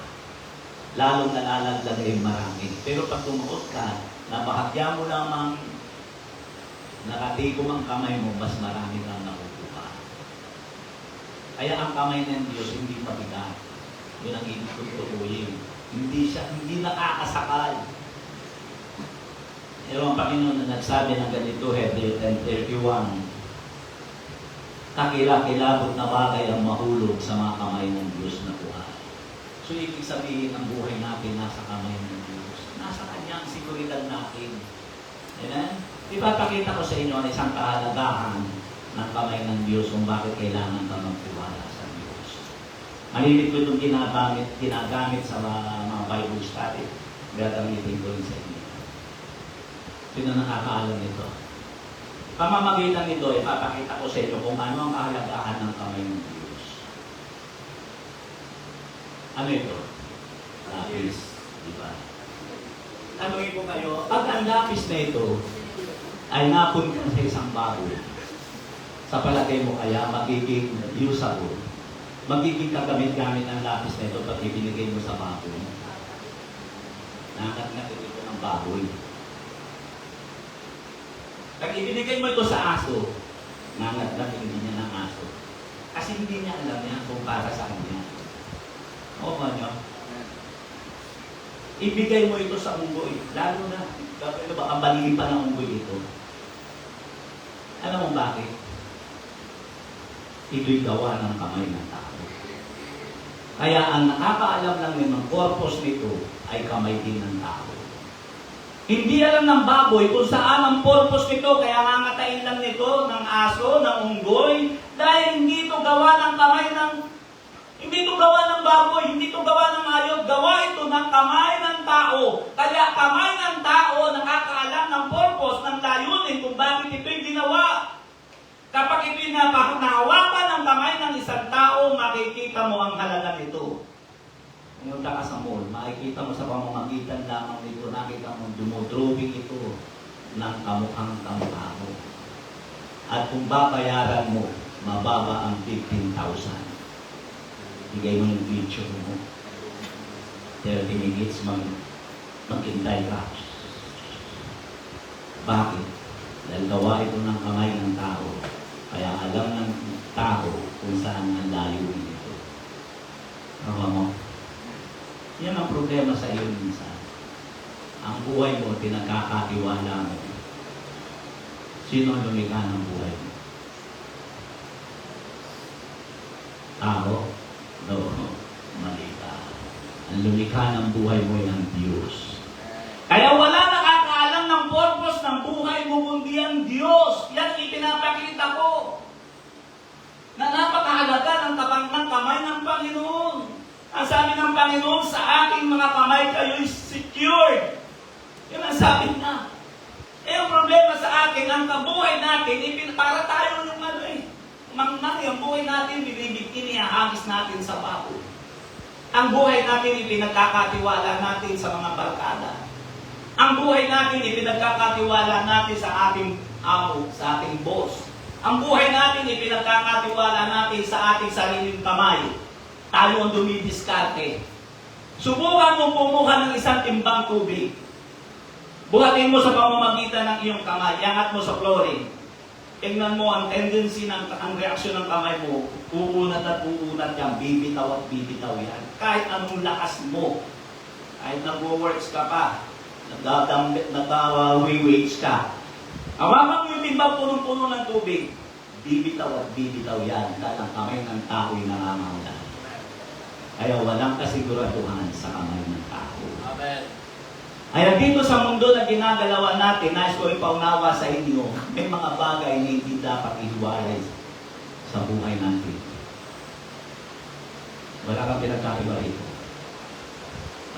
Lalong nalalaglag yung marami. Pero pag dumakot ka, nabahagya mo lamang nakatigom ang kamay mo, mas marami kang nakukuha. Kaya ang kamay ng Diyos hindi mabigat. Yun ang ibig kong tutuloyin. Hindi nakakasakal. Pero ang Panginoon na nagsabi ng ganito, Hebrews 10:31, kakilakilabot na bagay ang mahulog sa mga kamay ng Diyos na buhay. So ibig sabihin ng buhay natin nasa kamay ng Diyos. Nasa Kanyang seguridad natin. Amen? Ipapakita ko sa inyo ang isang kahalagahan ng kamay ng Diyos kung bakit kailangan ka magtiwala sa Diyos. Mahilig ko itong ginagamit sa mga Bible study. Gagamitin ko rin sa inyo. Sino nakakaalam nito? Pamamagitan nito, ipapakita ko sa inyo kung ano ang kahalagahan ng kamay ng Diyos. Ano ito? Lapis. Diba? Tanungin ko kayo, pag ang lapis na ito ay napunta sa isang baboy, sa palagay mo kaya magiging usable, magiging kagamit-gamit ang lapis na ito pag ibinigay mo sa baboy. Nakat-ngat ito ng baboy. Pag ibinigay mo ito sa aso, nangat-ngat hindi niya ng aso. Kasi hindi niya alam yan kung para sa kanya. Oo ba niyo? Ibigay mo ito sa unggoy, lalo na, baka balili pa ng unggoy ito. Alam mo bakit? Ito'y gawa ng kamay ng tao. Kaya ang nakakaalam lang ng purpose nito ay kamay din ng tao. Hindi alam ng baboy kung saan ang purpose nito, kaya ngangatayin lang nito ng aso, ng unggoy, dahil hindi ito gawa ng kamay ng tao, makikita mo ang halaga nito. Pumunta ka sa mall, makikita mo sa pamamagitan lamang nito, nakita mo dumodrobing ito ng kamukhang kamukha mo. At kung babayaran mo, mababa ang 15,000. Bigay mo yung picture mo. 30 minutes maghintay ka. Bakit? Dahil gawa ito ng kamay ng tao. Kaya alam ng tao kung saan ang layunin ito. Tama mo? Yan ang problema sa iyo minsan. Ang buhay mo, pinagkakatiwala mo. Sino ang lumikha ng buhay mo? Tao? No, mali ka. Ang lumikha ng buhay mo ay ang Diyos. Kaya wala nakakaalam ng purpose ng buhay mo kundi ang Diyos. Yan ipinapakita ko. Na napakahalaga ng kamay ng Panginoon. Ang sabi ng Panginoon, sa aking mga kamay kayo'y secured. Yan ang sabi niya. Ang problema sa akin, ang kabuhay natin, para tayo yung ang buhay natin, inihahagis natin sa baboy. Ang buhay natin, ipinagkakatiwala natin sa mga barkada. Ang buhay natin, ipinagkakatiwala natin sa ating amo, sa ating boss. Ang buhay natin, ipinagkakatiwala natin sa ating sariling kamay. Tayo ang dumidiskarte. Subukan mo pumuha ng isang timbang tubig. Buhatin mo sa pamamagitan ng iyong kamay. Iangat mo sa flooring. Tingnan mo ang tendency ang reaksyon ng kamay mo. Uunat at uunat yan. Bibitaw at bibitaw yan. Kahit anong lakas mo. Kahit nag-works ka pa. Nag-weights ka. Hawakan mo yung timbang punong-puno ng tubig. Bibitaw at bibitaw yan. Dahil ang kamay ng tao'y nangangahula. Kaya walang kasiguraduhan sa kamay ng tao. Amen. Kaya dito sa mundo na ginagalawan natin, nais ko ipaunawa sa inyo, may mga bagay na hindi dapat ihiwalay sa buhay natin. Wala kang pinagkaiba rito.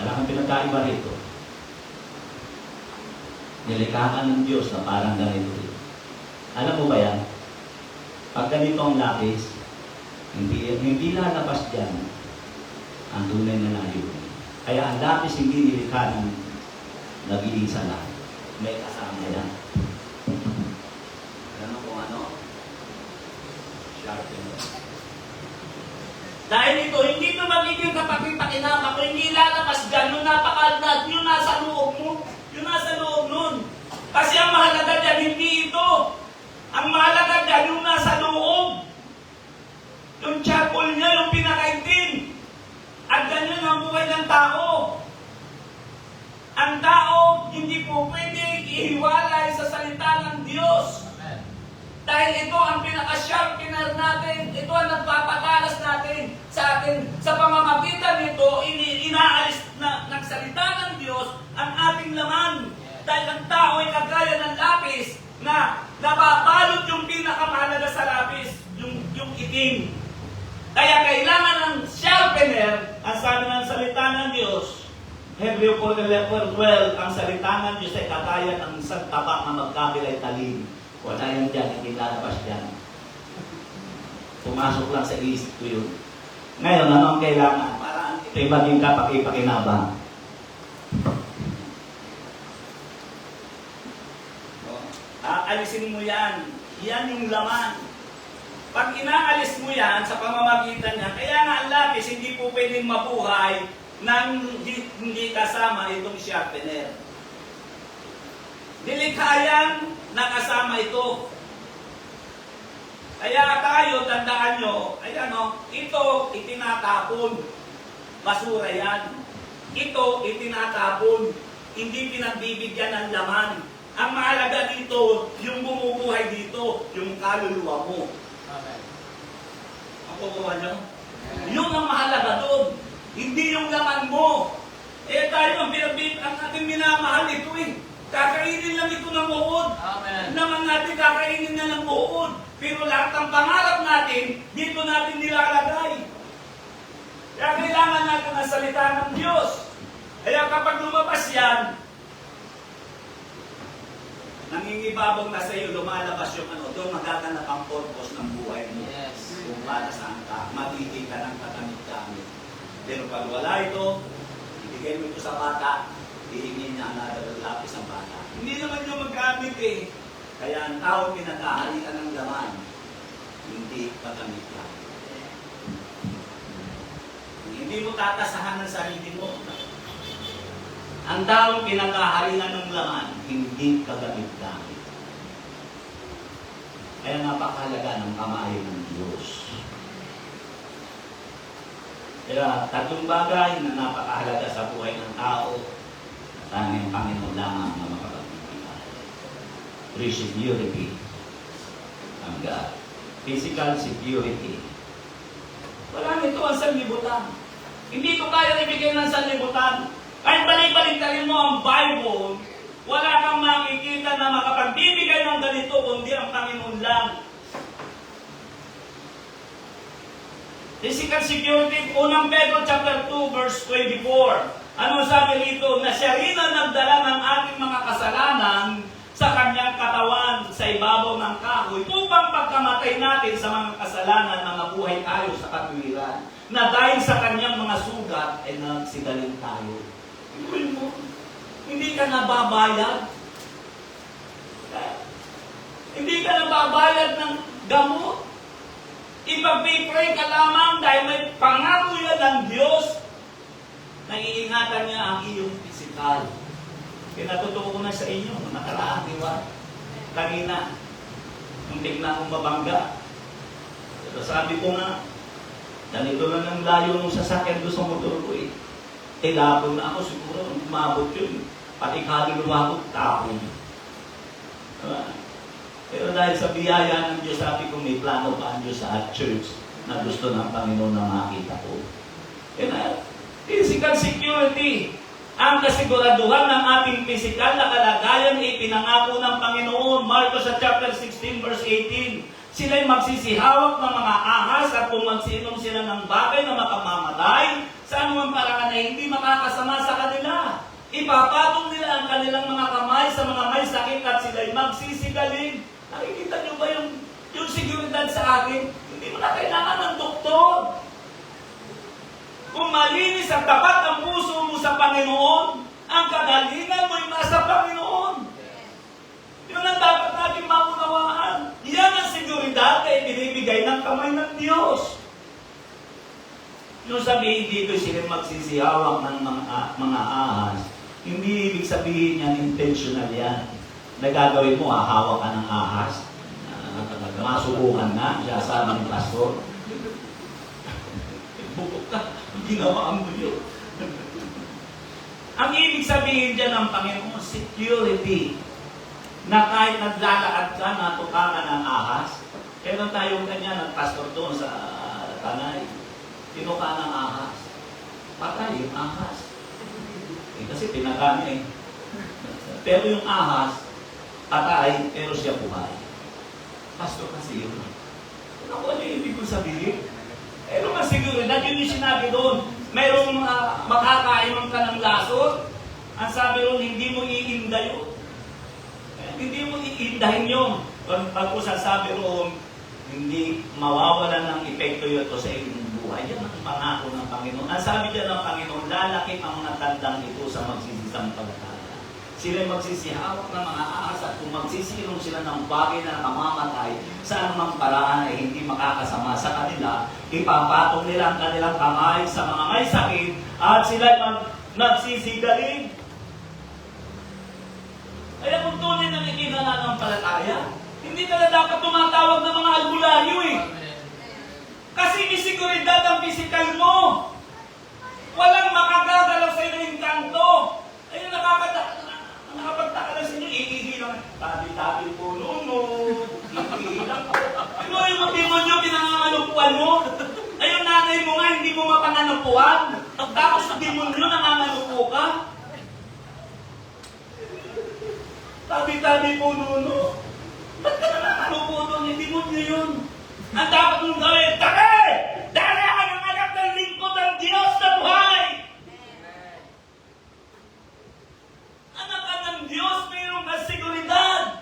Wala kang pinagkaiba rito. Nilikhaan ng Diyos na parang ganito rin. Alam mo ba yan? Pag ganito ang lapis, hindi lalabas dyan ang tunay na layunin. Kaya ang lapis hindi nilikha ng nag-iisa lang. May kasama yan. Alam mo kung ano? Sharpener. Dahil ito, hindi ito magiging kapag-pakinama kung hindi lalabas dyan yung napakalad, yung nasa loob mo, yung nasa loob nun. Kasi ang mahalaga dyan, hindi ito. Ang mahalaga dyan, yung nasa loob. Yung charcoal niya, yung pinakaitim. At ganyan ang buhay ng tao. Ang tao, hindi po pwede ihiwalay sa salita ng Diyos. Amen. Dahil ito ang pinaka-sharpener natin. Ito ang nagpapagalas natin sa atin. Sa pamamagitan nito, inaalis ng salita ng Diyos ang ating laman. Dahil ang tao ay kagaya ng lapis na nababalot yung pinakamahalaga sa lapis, yung itim. Kaya kailangan ng sharpener, ang sabi ng salita ng Diyos, Hebreo 4:12, ang salita ng Diyos ay kagaya ng isang tabak na magkabilay talim. Wala yan dyan, hindi lalabas dyan. Pumasok lang sa isip ko yun. Ngayon, ano ang kailangan? Para ito'y maging kapag-ipakinabang. Aalisin mo yan. Yan yung laman. Pag inaalis mo yan sa pamamagitan niya, kaya nga ang lapis hindi po pwedeng mabuhay nang hindi kasama itong sharpener. Nilikha yan na kasama ito. Kaya tayo, tandaan nyo, ayan o, ito itinatapon. Basura yan. Ito itinatapon. Hindi pinagbibigyan ng laman. Ang mahalaga dito, yung bumubuhay dito, yung kaluluwa mo. Amen. Ang kukuha nyo? Yun ang mahalaga doon. Hindi yung laman mo. Tayo ang ating minamahal ito eh. Kakainin lang ito ng uod. Amen. Naman natin kakainin na ng uod. Pero lahat ng pangarap natin, dito natin nilalagay. Kaya kailangan natin ang salita ng Diyos. Kaya kapag lumabas yan, nangingibabaw na sa iyo, lumalabas yung doon magaganap ang purpose ng buhay mo. Yes. Kung para saan ka, magiging Pero pag wala ito, ibigay mo ito sa bata, hihingin niya ang lapis ng bata. Hindi naman niya magkamit eh. Kaya ang tao pinagkahalikan ng laman, hindi pagamit lang. Hindi mo tatasahan ng sarili mo. Ang tao pinagkahalikan ng laman, hindi kagamit-gamit. Kaya napakahalaga ng kamay ng Diyos. Kaya tatlong bagay na napakahalaga sa buhay ng tao, tanging Panginoon lamang na makapagbibigay. Three security ng God. Physical security. Wala nito ang sanlibutan. Hindi ko kaya ibigay ng sanlibutan. Kahit balik-baliktarin mo ang Bible, wala kang makikita na makapagbibigay ng ganito kundi ang Panginoon lang. Physical security, unang Pedro chapter 2 verse 24. Ano sabi rito? Na siya rin ang nagdala ng ating mga kasalanan sa kanyang katawan sa ibabaw ng kahoy upang pagkamatay natin sa mga kasalanan na mabuhay tayo sa katwiran. Na dahil sa kanyang mga sugat ay nagsigaling tayo. Hindi ka nababayad. Hindi ka nababayad ng gamot. Ipag-pray ka lamang dahil may pangako yan ng Diyos na iingatan niya ang iyong pisikal. Pinatutuko ko na sa inyo, nakaraan, di ba? Kanina, nung tignan kong mabangga. Pero sabi ko nga, ganito na ng layo nung sasakyan doon sa motor ko eh. Lapon na ako siguro, umabot yun. Pati kaluluwa ko, tapon. Diba? Pero dahil sa biyaya ng Diyos, sabi ko may plano pa ang Diyos sa church na gusto ng Panginoon na makita ko. Physical security. Ang kasiguraduhan ng ating physical na kalagayan ay pinangako ng Panginoon. Marcos sa chapter 16 verse 18. Sila'y magsisihawak ng mga ahas at kung magsinom sila ng bagay na makamamatay, sa anumang paraan ay hindi makakasama sa kanila. Ipapatong nila ang kanilang mga kamay sa mga may sakit at sila'y magsisigaling. Nakikita niyo ba yung seguridad sa akin? Hindi mo na kailangan ng doktor. Kung malinis at tapat ang puso mo sa Panginoon, ang kagalingan mo ay nasa Panginoon. Yun ang dapat natin maunawaan. Yan ang seguridad na ibinibigay ng kamay ng Diyos. Yung sabihin dito sila magsisihawak ng mga ahas, hindi ibig sabihin yan intentional yan. Nagagawin mo, hahawak ka ng ahas. Masubukan na, siya sabi ng pastor. Bukok ka, ginawa mo yun. Ang ibig sabihin dyan ng Panginoon, security. Na kahit naglalakad ka, natukakan ng ahas. Kailan tayong kanya, nagpastor doon sa Tanay. Tinuka ng ahas. Patay yung ahas. Kasi pinagani eh. Pero yung ahas, patay, pero siya buhay. Pastor kasi yun. Ano yung ibig ko sabihin? Pero nga siguro, yun yung sinabi doon. Mayroong makakainom ka ng lasot. Ang sabi doon, hindi mo iinda yun. Hindi mo iindahin yun. Pag ko sasabi roon, hindi mawawalan ng epekto yun sa iyong buhay. Yan ang pangako ng Panginoon. Ang sabi dyan ng Panginoon, lalaki ang mga tandang ito sa magsisampalataya. Sila magsisihawak ng mga ahas at kung magsisilong sila ng bagay na nakamamatay, sa anumang paraan ay hindi makakasama sa kanila, ipapatong nila ang kanilang kamay sa mga may sakit at sila nagsisigaling. Kaya kung tunay na ikinananampalataya, hindi na dapat tumatawag ng mga albularyo eh. Kasi may siguridad ang pisikal mo. Walang makagagalaw sa inyong kanto. Ayun, nakapagtaka lang sa inyo, iihilang. Tabi-tabi po noon, iihilang. Ano yung demonyo pinangangalupuan mo? Ayun, nanay mo nga, hindi mo mapangalupuan. Tapos yung demonyo, nangangalupo ka. Tabi-tabi po noon. Ba't ka nangangalupo doon? Hindi mo nyo yun. Ang dapat mong gawin, takay! Dahil ang anak ng lingkod ng Diyos na buhay! Anak ka ng Diyos, mayroong kasiguridad!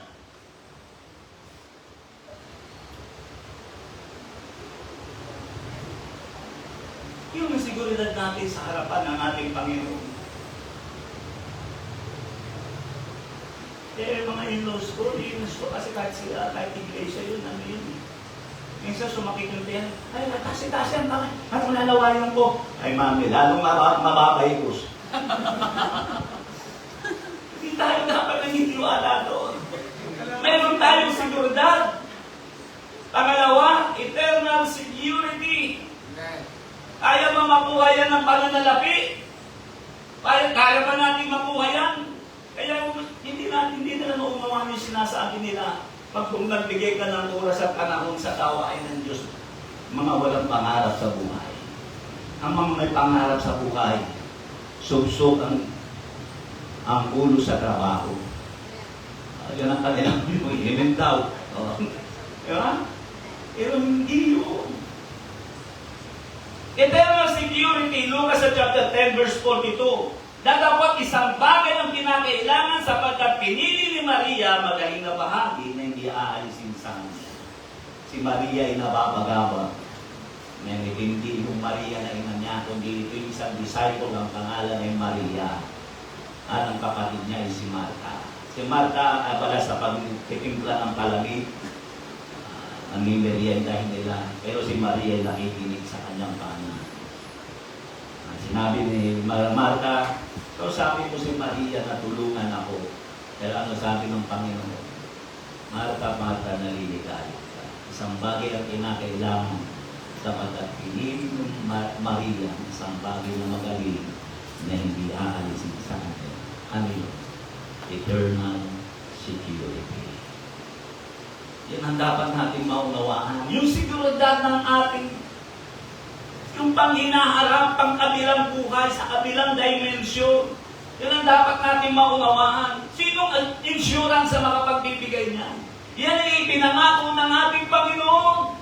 Yun ang seguridad natin sa harapan ng ating Panginoon. Mga in-laws ko kasi kahit iglesia yun, ano yun. Minsan sumakit yung tiyan, ay, kasi ang bakit? Anong lalawayan ko? Ay, mami, lalong mababaykos. Hindi tayo dapat naniniwala doon. Meron tayong seguridad. Pangalawa, eternal security. Kaya ba makuha yan ng pananalapi? Kaya ba natin makuha yan? Kaya hindi nila naumawa yung sinasabi nila. Pag kung nagbigay ka ng oras at panahon sa tawain ng Diyos, mga walang pangarap sa buhay. Ang mga may pangarap sa buhay, subsok ang ulo sa trabaho. Yan ang kanilang himin daw. Diba? Pero hindi yun. Eternal security, Lucas chapter 10 verse 42. Datapot isang bagay ang kinakailangan sapagkat pinili ni Maria magaling na bahagi na hindi aalisin sa kanya. Si Maria ay nababagabag. Hindi yung Maria na ina niya, kundi ito yung isang disciple ang pangalan ay Maria. At ang kapatid niya ay si Marta. Si Marta pala sa pagtitimpla ng palamig, ang meriendahin nila. Pero si Maria ay nakikinig sa kanyang pana. Sinabi ni Marta, so sabi ko si Maria na tulungan ako. Pero ano sabi ng Panginoon? Marta, Marta, naliligaya ka. Isang bagay ang kinakailangan sapagkat pinili ng Maria, isang bagay na magaling na hindi aalisin sa atin. Ano yun? Eternal security. Yan ang dapat natin maunawaan. Yung seguridad ng ating yung panghinaharap, pang kabilang buhay, sa kabilang dimensyon. Yan ang dapat natin maunawaan. Sinong insurance sa makapagbibigay niya? Yan ay ipinangako ng ating Panginoon.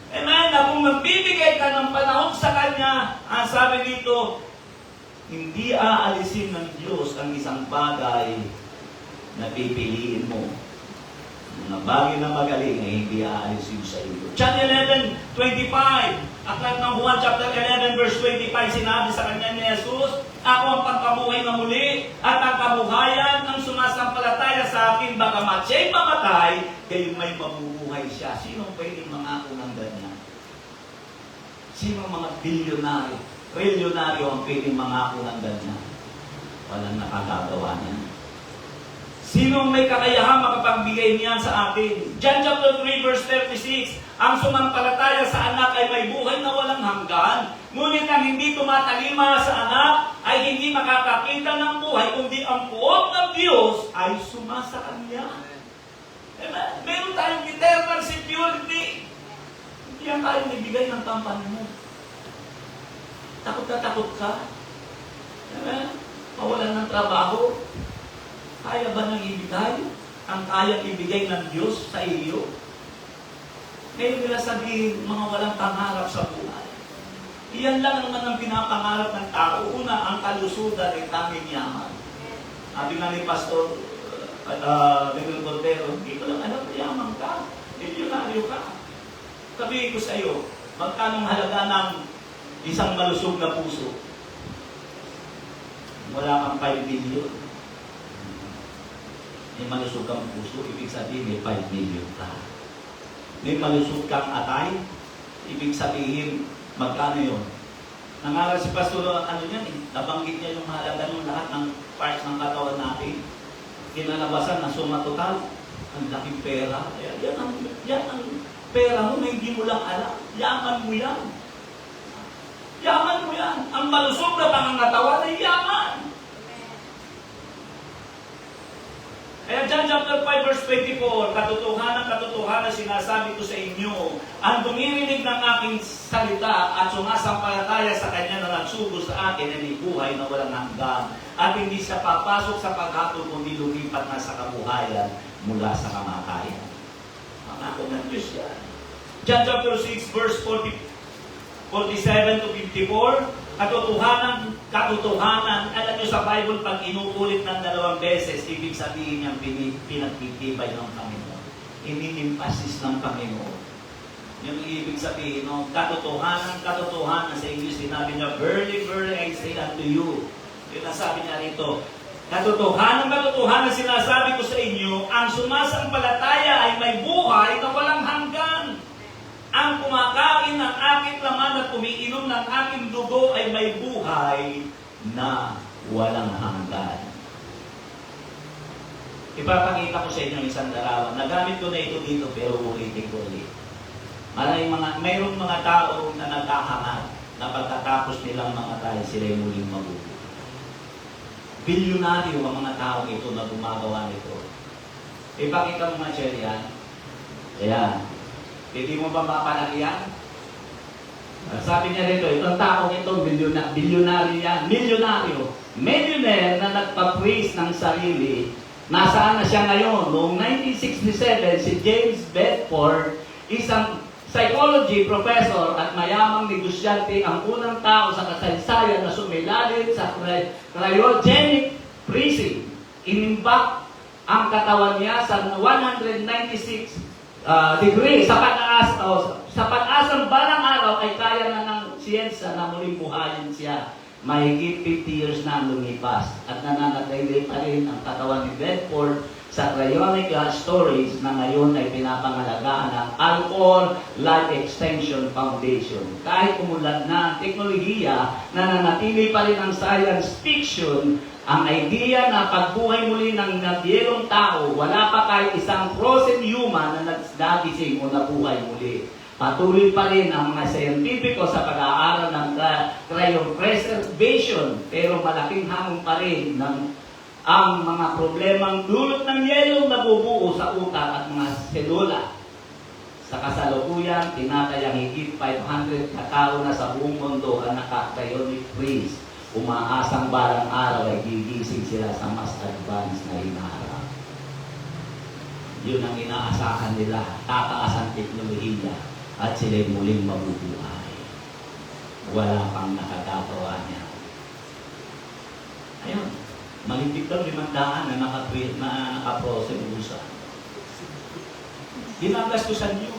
Amen? Na kung magbibigay ka ng panahon sa Kanya, ang sabi dito, hindi aalisin ng Diyos ang isang bagay na pipiliin mo. Mga bagay na magaling ay hindi aalisin sa iyo. John 11:25. Aklat ng Juan chapter 11 verse 25, sinabi sa kanya ni Jesus, ako ang pagkabuhay na muli at ang kabuhayan ang sumasampalataya sa akin, baka siya'y mamatay, kayo may mabubuhay siya. Sino pwedeng mangako ng ganyan? Sino mga bilyonaryo, trilyonaryo ang pwedeng mangako ng ganyan? Walang nakagagawa niya. Sino may kakayahang makapagbigay niyan sa atin? John chapter 3 verse 36, ang sumampalataya sa anak ay may buhay na walang hanggan. Ngunit ang hindi tumatalima sa anak ay hindi makakakita ng buhay, kundi ang puot ng Diyos ay sumasa kanya. Amen? Meron tayong eternal security. Hindi yan tayong ibigay ng tampan mo. Takot na takot ka. Amen? Mawalan ng trabaho. Kaya ba nang ibigay? Ang kayang ibigay ng Diyos sa iyo? Ngayon nila sabihin, mga walang pangarap sa buhay. Iyan lang naman ang pinapangarap ng tao. Una, ang kalusudan ay tanging yaman. Sabi nga ni Pastor Miguel Cordero, hindi ko lang alam, yaman ka. Milyonaryo ka. Sabihin ko sa iyo, magkanong halaga ng isang malusog na puso? Wala kang 5 billion. May malusog kang puso, ibig sabihin may 5 million ka. May malusog kang atay, ibig sabihin, magkano yun? Nangaral si Pastor, nabanggit niya yung halaga ng lahat ng parts ng katawan natin. Kinalabasan na suma total, ang laking pera. Yan ang pera mo na hindi mo lang alam. Yaman mo yan. Yaman mo yan. Ang malusog na pangangatawan ay yaman. Kaya John chapter 5 verse 24, katotohanan sinasabi ko sa inyo, ang dumirinig ng aking salita at sumasampalataya sa Kanya na nagsugo sa akin ay may buhay na walang hanggan at hindi siya papasok sa paghatol kundi lumipat na sa kabuhayan mula sa kamatayan. Ang ako ng Diyos yan. John chapter 6 verse 47 to 54, katotohanan, alam nyo sa Bible, pag inuulit ng 2 beses, ibig sabihin niyang pinagtitibay ng Panginoon. Ini-emphasis ng Panginoon. Yung ibig sabihin, no? Katotohanan sa English, sinabi niya, verily, verily, I say unto you. Yun ang sabi niya rito. Katotohanan sinasabi ko sa inyo, ang sumasampalataya ay may buhay na walang hanggan. Ang kumakain ng aking laman at umiinom ng aking dugo ay may buhay na walang hanggan. Ipapakita ko sa inyo isang larawan. Nagamit ko na ito dito pero ulitin ko ulit. Mayroong mga tao na nagkahangad na pagkatapos nilang mamatay, sila'y muling mabubuhay. Bilyonaryo ang mga taong ito na gumagawa nito. Ipakita mo nga, Cherry, yan. Ayan. Hindi mo ba mapalagyan? Sabi niya rito, itong taong ito, bilyonaryo yan. Milyonaryo. Millionaire na nagpa-praise ng sarili. Nasaan na siya ngayon? Noong 1967, si James Bedford, isang psychology professor at mayamang negosyante, ang unang tao sa kasaysayan na sumilalim sa cryogenic freezing. Inimbak ang katawan niya sa 196 degree sa pag-asang balang araw ay kaya na ng siyensya na muling buhayin siya. Mahigit 50 years na ang lumipas at nananatili pa rin ang katawan ni Bedford sa cryonic storage na ngayon ay pinapangalagaan ng Alcohol Life Extension Foundation. Kahit umulan na ang teknolohiya, nananatili pa rin ang science fiction. Ang idea na pagbuhay muli ng nabyerong tao, wala pa kahit isang frozen human na nagising o nabuhay muli. Patuloy pa rin ang mga scientifico sa pag-aaral ng cryopreservation, pero malaking hamon pa rin ang mga problemang dulot ng yelo na bubuo sa utak at mga selula. Sa kasalukuyan, tinatayang higit 500 katao na sa buong mundo ang naka-cryonic freeze. Umaasang balang araw ay gigising sila sa mas advanced na hinaharap. Yun ang inaasahan nila, tataas ang teknolohiya at sila'y muling mabubuhay. Wala pang nakagagawa niya. Ayun, malipit lang 500 na nakaprosedusa. Ginagastusan niyo.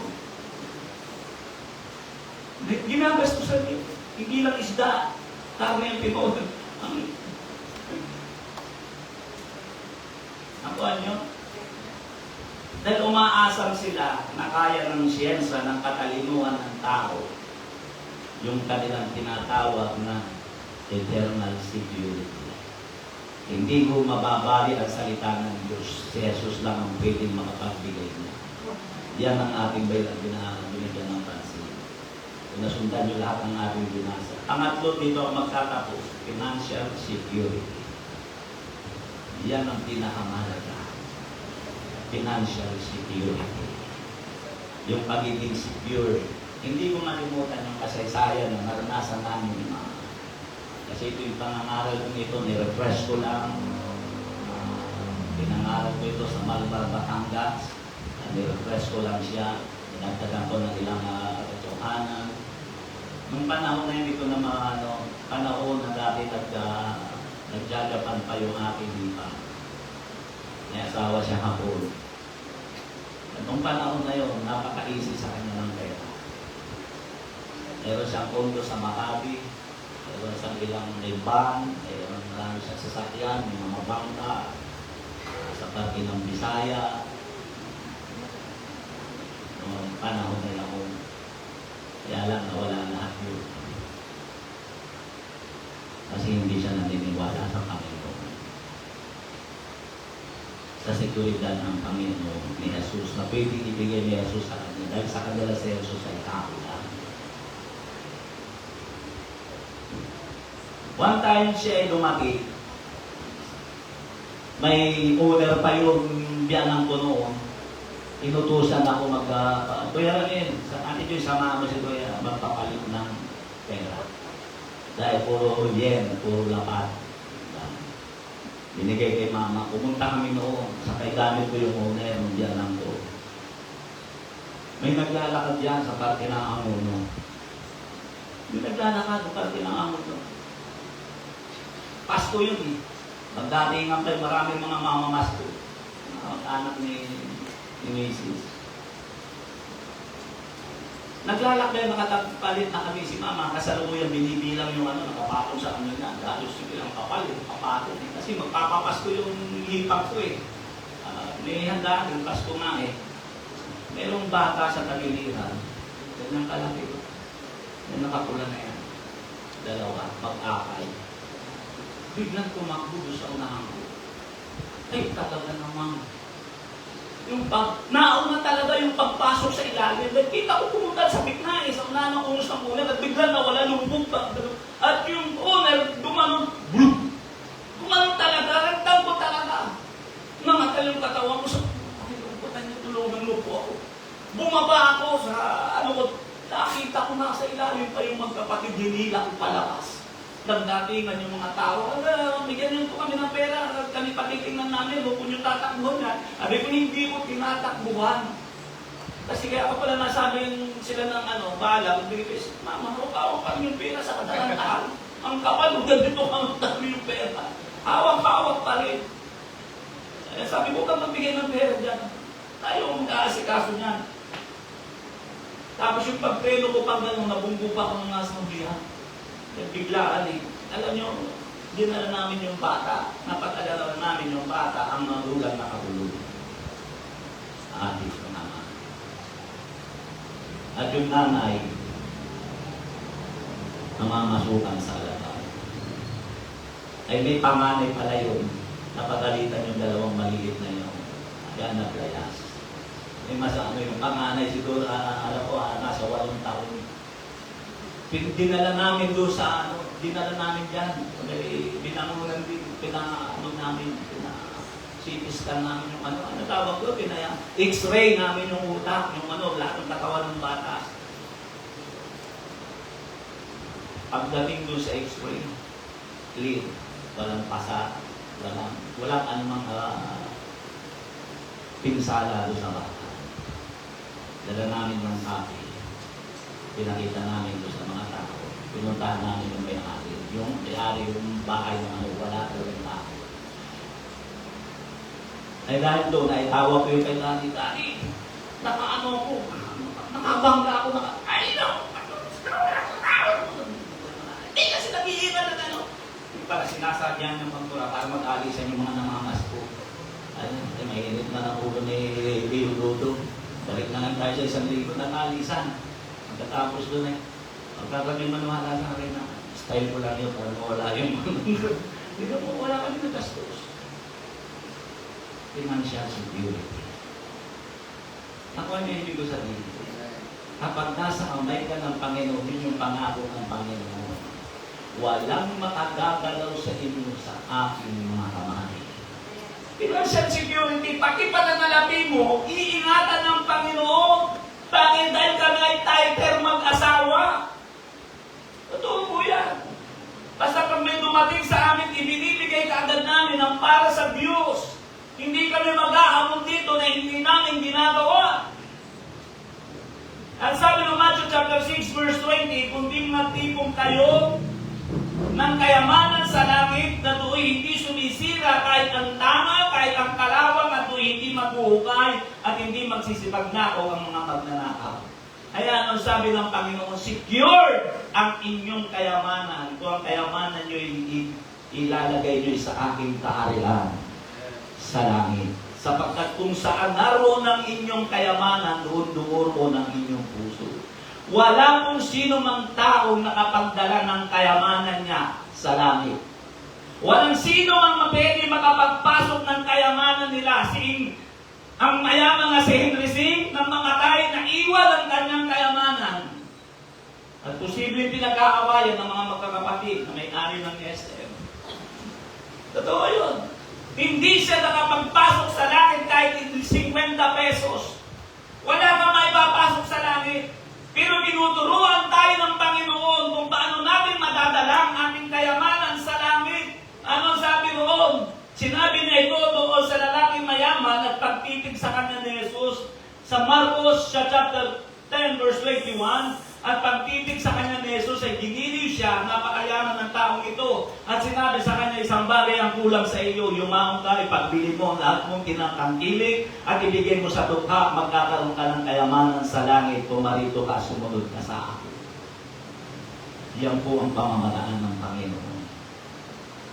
Ginagastusan niyo. Hindi lang isda. Karne yung pinod. Nakuha nyo? Dahil umaasam sila na kaya ng siyensya ng katalinuhan ng tao yung kanilang tinatawag na eternal security. Hindi ko mababali ang salita ng Diyos. Si Jesus lang ang pwedeng makapagbigay niya. Yan ang ating baylan binigyan ng pansin. Kung nasundan nyo lahat ng ating binasa. Pangatlo dito ang magtatapos, financial security. Yan ang pinakamahalaga. Financial security. Yung pagiging secure. Hindi ko malimutan yung kasaysayan na naranasan namin. Kasi ito yung pangangaral ko nito, nirefresh ko lang. Pinangaral ko ito sa Malbar, Batangas. Nirefresh ko lang siya. Dinagdagan ko ng ilang katotohanan. Nung panahon na hindi ko na panahon na dati nagjagapan pa yung aking hipa. May asawa siya hapon. At nung panahon na yun, napaka-easy sa kanya ng pera. Meron siyang kondo sa Makati, meron siyang ilang van, meron marami siyang sasakyan, may mga bangka, sa party ng Bisaya. Noong panahon na yun, kaya lang nawala lahat yun. Kasi hindi siya naniniwala sa Panginoon. Sa seguridad ng Panginoon ni Jesus, na pwede ibigay ni Jesus sa kanya. Dahil sa kanila si Jesus ay tao lang. One time siya ay lumaki. May order pa yung biyanang ko noon. Inutusan ako Kuya Ramin, sa Ate Joy, sama mo si Kuya, magpapalit ng pera. Dahil puro yen, puro lapat. Binigay kay Mama. Pumunta kami noon, sakay gamit ko yung owner ng biyanang ko. May naglalakad yan sa parte ng Amuno. May naglalakad sa parte ng Amuno. Pasko yun eh. Magdatingan kayo maraming mga mamamasko. Anak ni Macy's. Naglalakbay, nakatapalit na kami si mama, kasalukuyang binibilang yung nakapatong sa ano niya. Dahil silang kapalit, kapatong. Kasi magpapapasko yung hipag ko eh. May handa, yung Pasko nga eh. Merong bata sa tagiliran. Ganyan kalaki. Yung nakapula na yan. Dalawa, mag-akay. Biglang tumakbo sa unahan ko. Ay, talaga namang. Nauna talaga yung pagpasok sa ilalim. Kita ko pumunta sa gitna sa unahan ng unos ng ulan at biglang nawala lubog pa. At yung owner, gumanon talaga, ragtang ko talaga. Nangatal yung katawan ko sa, pagkilubutan niyo, tulungan mo po ako. Bumaba ako sa, nakita ko nasa ilalim pa yung magkapatid, hinila ko palabas. Nagdatingan yung mga tao, bigyan niyo po kami ng pera, kami patitingnan namin, huwag niyo tatakbuhan yan. Sabi ko, hindi ko tinatakbuhan. Kasi kaya ako pala nasabi sila ng bahala, magbigay ko, mama, hawak pa rin yung pera sa kadalantaan. Ang kapal, ganito ang dami yung pera. Hawak pa rin. Sabi ko, kang magbigay ng pera dyan. Tayo ang mag-aasikaso niyan. Tapos yung pagpreno ko pang gano'n, nabunggo pa ako ng nasa mabihan. Biglaan eh. Alam nyo, dinala namin yung bata, napatagalawan namin yung bata, ang magulang nakahulog. Adik yung naman. At yung nanay, namamasukan sa alatan. Ay may panganay pala yun, napagalitan yung dalawang maliit na yun. Yan na playas. May yung panganay siguro, alam ko, nasa 8 taon. Dinala namin doon sa dinala namin dyan. Binangunan din, namin, CT scan namin yung ano tawag ko, X-ray namin yung utak, yung lahat ng katawan ng bata. Pagdating doon sa X-ray, clean, walang pasa, walang anumang pinsala doon sa bata. Dala namin ng sapi. Pinakita namin doon sa mga tao. Pinuntahan namin yung may-ari. Yung may-ari, yung bahay ng wala talagang tao. Ay dahil doon, ay tawag ko yung kay Dani, nakaano ko, nakabangga ako, ay no! Hindi kasi nag-iingat na Yung para sinasadyan ng pagtura para mag-alisan yung mga namamas ko. Ay mainit na ng ulo ni Leo Dodo. Balik na lang tayo sa 1,000 na alisan. Pagkatapos doon pagkakami manuhala sa akin na style ko lang yun para mawala yung hindi na po, wala kami na gastos. Financial security. Ako ang ibig ko sabihin. Kapag nasa kamay ka ng Panginoon, yun yung pangako ng Panginoon. Walang makagagalaw sa inyo sa aking mga kamay. Financial security, pati pananalapi mo, iingatan ng Panginoon. Bakit? Dahil kami ay tighter mag-asawa. Totoo po yan. Basta pag may dumating sa amin, ibinibigay kaagad namin ang para sa Diyos. Hindi kami mag-aamon dito na hindi namin ginagawa. At sabi ng Matthew chapter 6 verse 20, kundi magtipong kayo ng kayamanan sa langit na do'y hindi sumisira kahit ang tama, kahit ang kalawang at do'y hindi maghuhukay at hindi magsisipagnakaw ang mga magnanakaw. Kaya ang sabi ng Panginoon, secure ang inyong kayamanan. Kung ang kayamanan nyo ilalagay nyo sa aking kaharian sa langit. Sapagkat kung saan naroon ang inyong kayamanan, doon dumuro ng inyong puso. Wala kung sino mang taong nakapagdala ng kayamanan niya sa langit. Walang sino mang mapwede makapagpasok ng kayamanan nila. Ang mayaman nga si Henry C. nang mamatay na iwan ang kanyang kayamanan. At posibleng pinag-aawayan ng mga magkakapatid na may-ari ng SM. Totoo yun. Hindi siya nakapagpasok sa langit kahit 50 pesos. Wala kang maipapasok sa langit. Pero tinuturuan tayo ng Panginoon kung paano natin madadala ang ating kayamanan sa langit. Ano sabi roon? Sinabi niya ito doon sa lalaking mayaman at pagtitig sa kanya ni Jesus sa Marcos chapter 10 verse 21. At pagtitig sa kanya ni Jesus ay giniliw siya, napakayaman ng taong ito. At sinabi sa kanya, isang bagay ang kulang sa iyo, yumaon ka, ipagbili mo ang lahat mong tinatangkilik at ibigay mo sa tukha, magkakaroon ka ng kayamanan sa langit, pumarito ka, sumunod ka sa akin. Yan po ang pamamaraan ng Panginoon.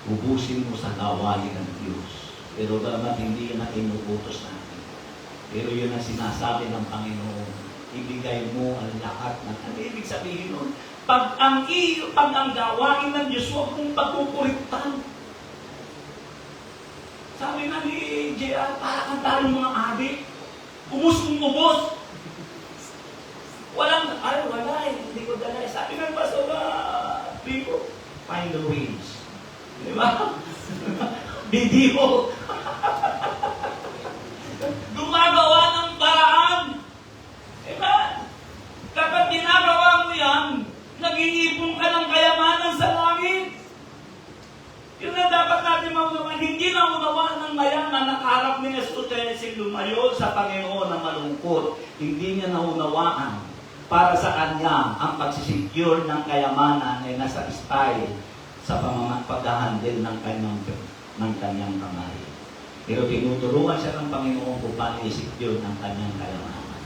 Ubusin mo sa gawain ng Diyos. Pero dapat hindi yan ang inuutos natin. Pero yun ang sinasabi ng Panginoon. Ibigay mo ang lahat ng ano ibig sabihin nun? Pag ang gawain ng Diyos, huwag mong pagkukulitan. Sabi nga ni J.R., para kang tayong mga adik. Ubus mong ubus. Wala, hindi ko dala. Sabi ng pastor, people, find the ways. Di ba? Video. Gumagawa ng paraan. Diba? Kapag ginagawa mo yan, nag-iipon ka ng kayamanan sa langit. Yun na dapat natin maunawaan. Hindi na unawaan ng mayaman na nakaharap ni Jesus si lumayo sa Panginoon na malungkot. Hindi niya naunawaan para sa kanya ang pagsisecure ng kayamanan ay nasa style sa paghahandle ng kanyang kamay. Pero tinuturuan siya ng Panginoon kung paano i-secure ng kanyang kayamanan.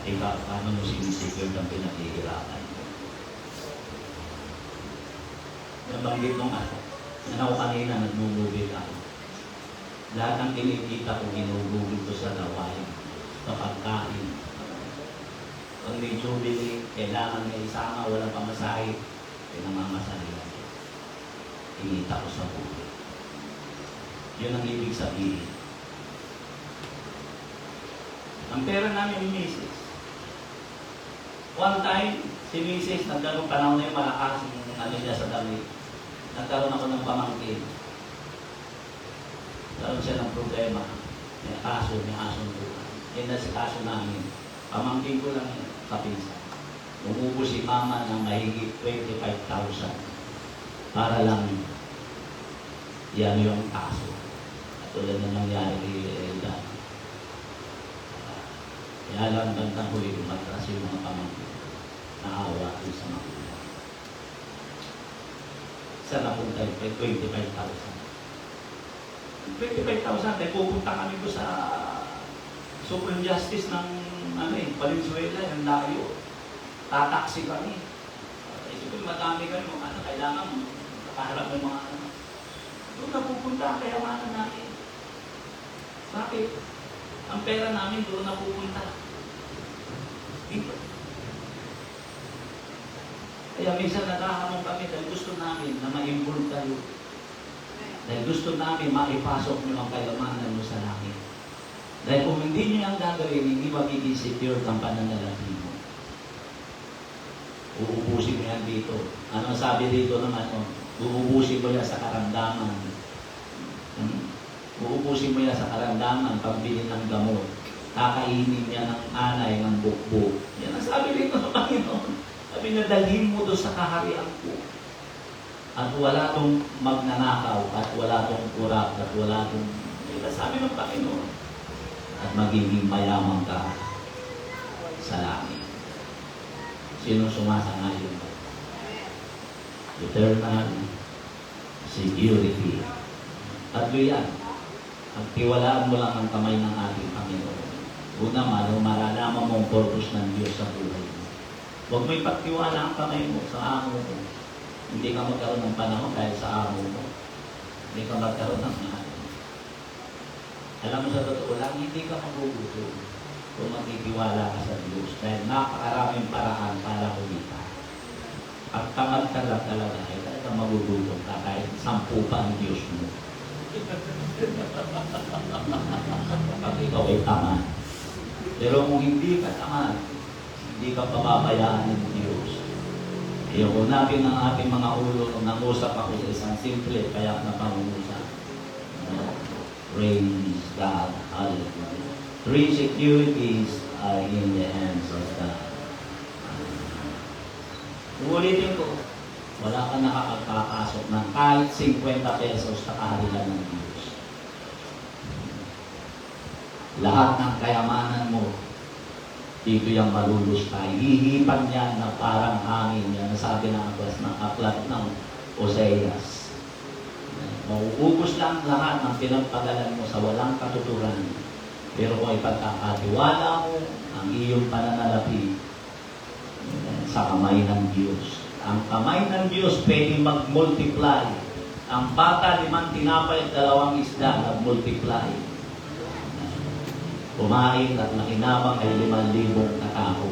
Ikaw, paano mo sinisecure ng pinaghihirapan mo? Nabanggit nung ako kanina, nagmumubig ako. Lahat ng kinikita ko, ginugugol ko sa gawain, sa pagkain. Pag may jubilee, kailangan may isama, walang pamasahe, pinamamasahe. Kinita ko sa buhay. Yun ang ibig sabihin. Ang pera namin ni Mrs. One time, si Mrs. nagkaroon panahon na yung malakas yung ano niya sa damit. Nagkaroon ako ng pamangkin. Nagkaroon siya ng problema. May aso buhay. Yan na si aso namin. Pamangkin ko lang yun, kapinsan. Umubo si mama ng mahigit 25,000 para lang yan yung aso. At tulad na nangyari kay Elda. Kaya lang bandang huli lumatras yung mga pamangkin. Naawa din sa mga ulan. Sa napunta yung 25,000. 25,000, ay pupunta kami ko sa Supreme Justice ng Valenzuela, yung layo. Tataksi kami. Isipin, madami kayo mga kailangan nakaharap ng mga doon na pupunta ang kayamanan namin. Bakit? Ang pera namin doon na pupunta. Dito. Kaya minsan nakahamon kami dahil gusto namin na ma-involve kayo. Dahil gusto namin maipasok nyo ang kayamanan mo sa langit. Dahil kung hindi nyo ang gagawin, hindi magiging secure ang pananalapi mo. Uubusin mo yan dito. Ano sabi dito naman? Uubusin mo yan sa karamdaman. Uubusin mo yan sa karamdaman, pagbili ng gamot. Kakainin niya ng anay, ng bukbuk. Yan ang sabi dito ng Panginoon. Sabi na, dalhin mo doon sa kaharian ko. At wala tong magnanakaw, at wala tong kurap, at wala tong... Yan sabi ng Panginoon. At magiging mayaman ka sa langit. Sino sumasangayon mo? Eternal security. At yan, pagtiwalaan mo lang ang kamay ng ating Panginoon. Una, maralaman mo ang purpose ng Diyos sa buhay mo. Huwag mo ipagtiwala ang kamay mo sa amo mo. Hindi ka magkaroon ng panahon dahil sa amo mo. Hindi ka magkaroon ng mahal. Alam mo sa totoo lang, hindi ka magugutom kung magtitiwala ka sa Diyos. Dahil napakaraming paraan para kumita. At tamad ka lang talaga, ay talaga magugutom ka kahit 10 pa ang Diyos mo. Pag ikaw ay tamad. Pero kung hindi ka tamad, hindi ka pababayaan ng Diyos. Iyoko natin ang ating mga ulo nung nangusap ako sa isang simple kaya na pangungusap. Praise God. Hallelujah. 3 securities are in the hands of God. Ulitin ko, wala ka nakakapasok ng kahit 50 pesos sa kaharian ng Diyos. Lahat ng kayamanan mo, dito yung malulustay. Hihipan yan na parang hangin yan. Nasabi ng aklat ng Oseas. Mauubos lang lahat ng pinagpagalan mo sa walang katuturan. Pero kung ipagkakatiwala mo ang iyong pananalapi sa kamay ng Diyos. Ang kamay ng Diyos pwede mag-multiply. Ang bata 5 tinapay at 2 isda nag-multiply. Kumain at nakinabang ay 5,000 katao.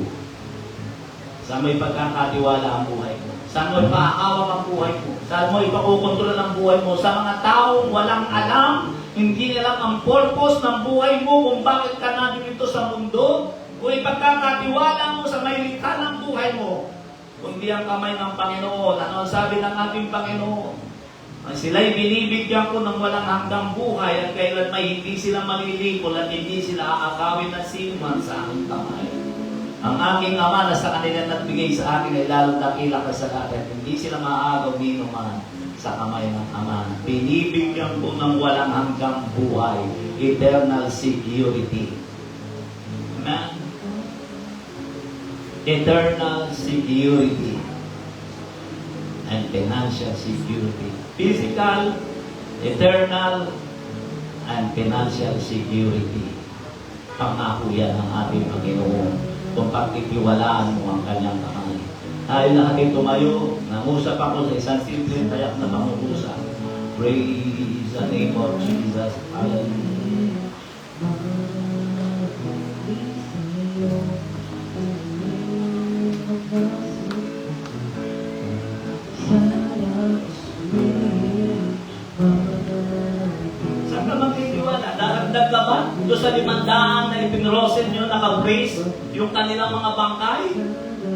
Saan mo ipagkakatiwala ang buhay mo? Saan mo ipaakawang ang buhay mo? Saan mo ipakukontrol ang buhay mo? Sa mga taong walang alam, hindi alam ang purpose ng buhay mo kung bakit ka nandito sa mundo, kung ipagkakatiwala mo sa may likha ng buhay mo, kundi ang kamay ng Panginoon. Ano ang sabi ng ating Panginoon? Sila'y binibigyan ko ng walang hanggang buhay at kailan may hindi sila malilikol at hindi sila aakawin na sinuman sa aking kamay. Ang aking Ama na sa kanila nagbigay sa akin ay lalong dakila ka sa lahat. Hindi sila maaagaw dito man sa kamay ng Ama. Binibigyan ko ng walang hanggang buhay, eternal security. Amen? Eternal security and financial security. Physical, eternal, and financial security. Pangako yan ng ating Panginoon kung pagtitiwalaan mo ang kanyang kamay. Tayo na ating tumayo, nangusap ako sa isang simple tayak na pangusap. Praise the name of Jesus. Hallelujah. Saan ka magtitiwala? Daragdag ka ba? Doon sa 500 na ipinrosen nyo, naka-brace yung kanilang mga bangkay?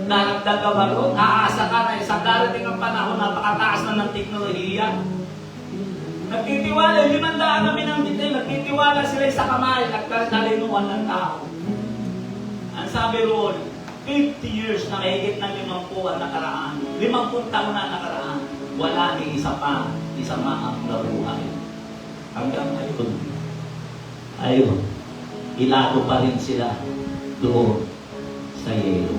Daragdag ka ba doon? Aasa ka na isang darating ang panahon, napakataas na ng teknolohiya. Nagtitiwala, 500 kami ng detail, nagtitiwala sila sa kamay at katalinuan ng tao. Ang sabi roon, 50 years na kahigit ng 50 ang nakaraan, 50 taon na nakaraan, wala ni isa pa, isang maang nabuhay. Hanggang ngayon, ayun, ilato pa rin sila doon sa yelo.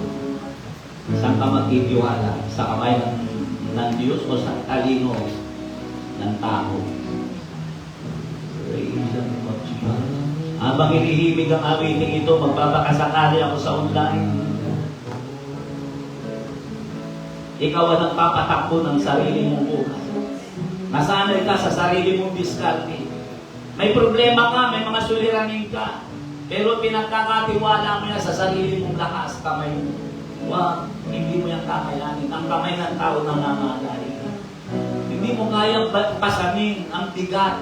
Saan ka magtitiwala? Sa kamay ng Diyos o sa talino ng tao? Praise the Lord. Habang hinihimig ang awiting ito, magbabakasakali ako sa online. Ikaw ang nagpapatakbo ng sarili mong buhay. Nasanay ka sa sarili mong diskarte. May problema ka, may mga suliranin ka. Pero pinagkakatiwala mo yan sa sarili mong lakas, kamay mo. Wag, hindi mo yan kakayanin. Ang kamay ng tao nangangalay. Hindi mo kayang pasanin ang bigat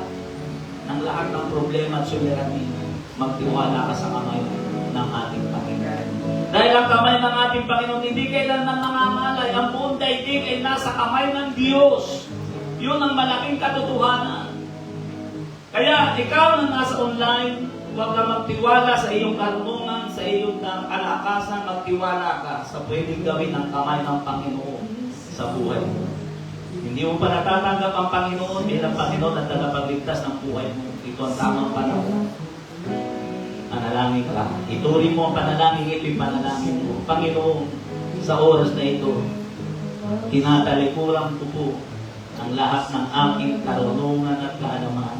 ng lahat ng problema at suliranin. Magtiwala ka sa kamay ng ating Panginoon. Dahil ang kamay ng ating Panginoon hindi kailanman nangangalay. Ang buong daigdig ay nasa kamay ng Diyos. Yun ang malaking katotohanan. Kaya ikaw na nasa online, huwag ka magtiwala sa iyong karunungan, sa iyong kalakasan, magtiwala ka sa pwedeng gawin ng kamay ng Panginoon sa buhay mo. Hindi mo pa natatanggap ang Panginoon bilang Panginoon at tagapagligtas ng buhay mo. Ito ang tamang panahon. Panalangin ka. Ituring mo ang panalangin, ito'y panalangin mo. Panginoon, sa oras na ito, tinatalikuran ko po ang lahat ng aking karunungan at kaalaman.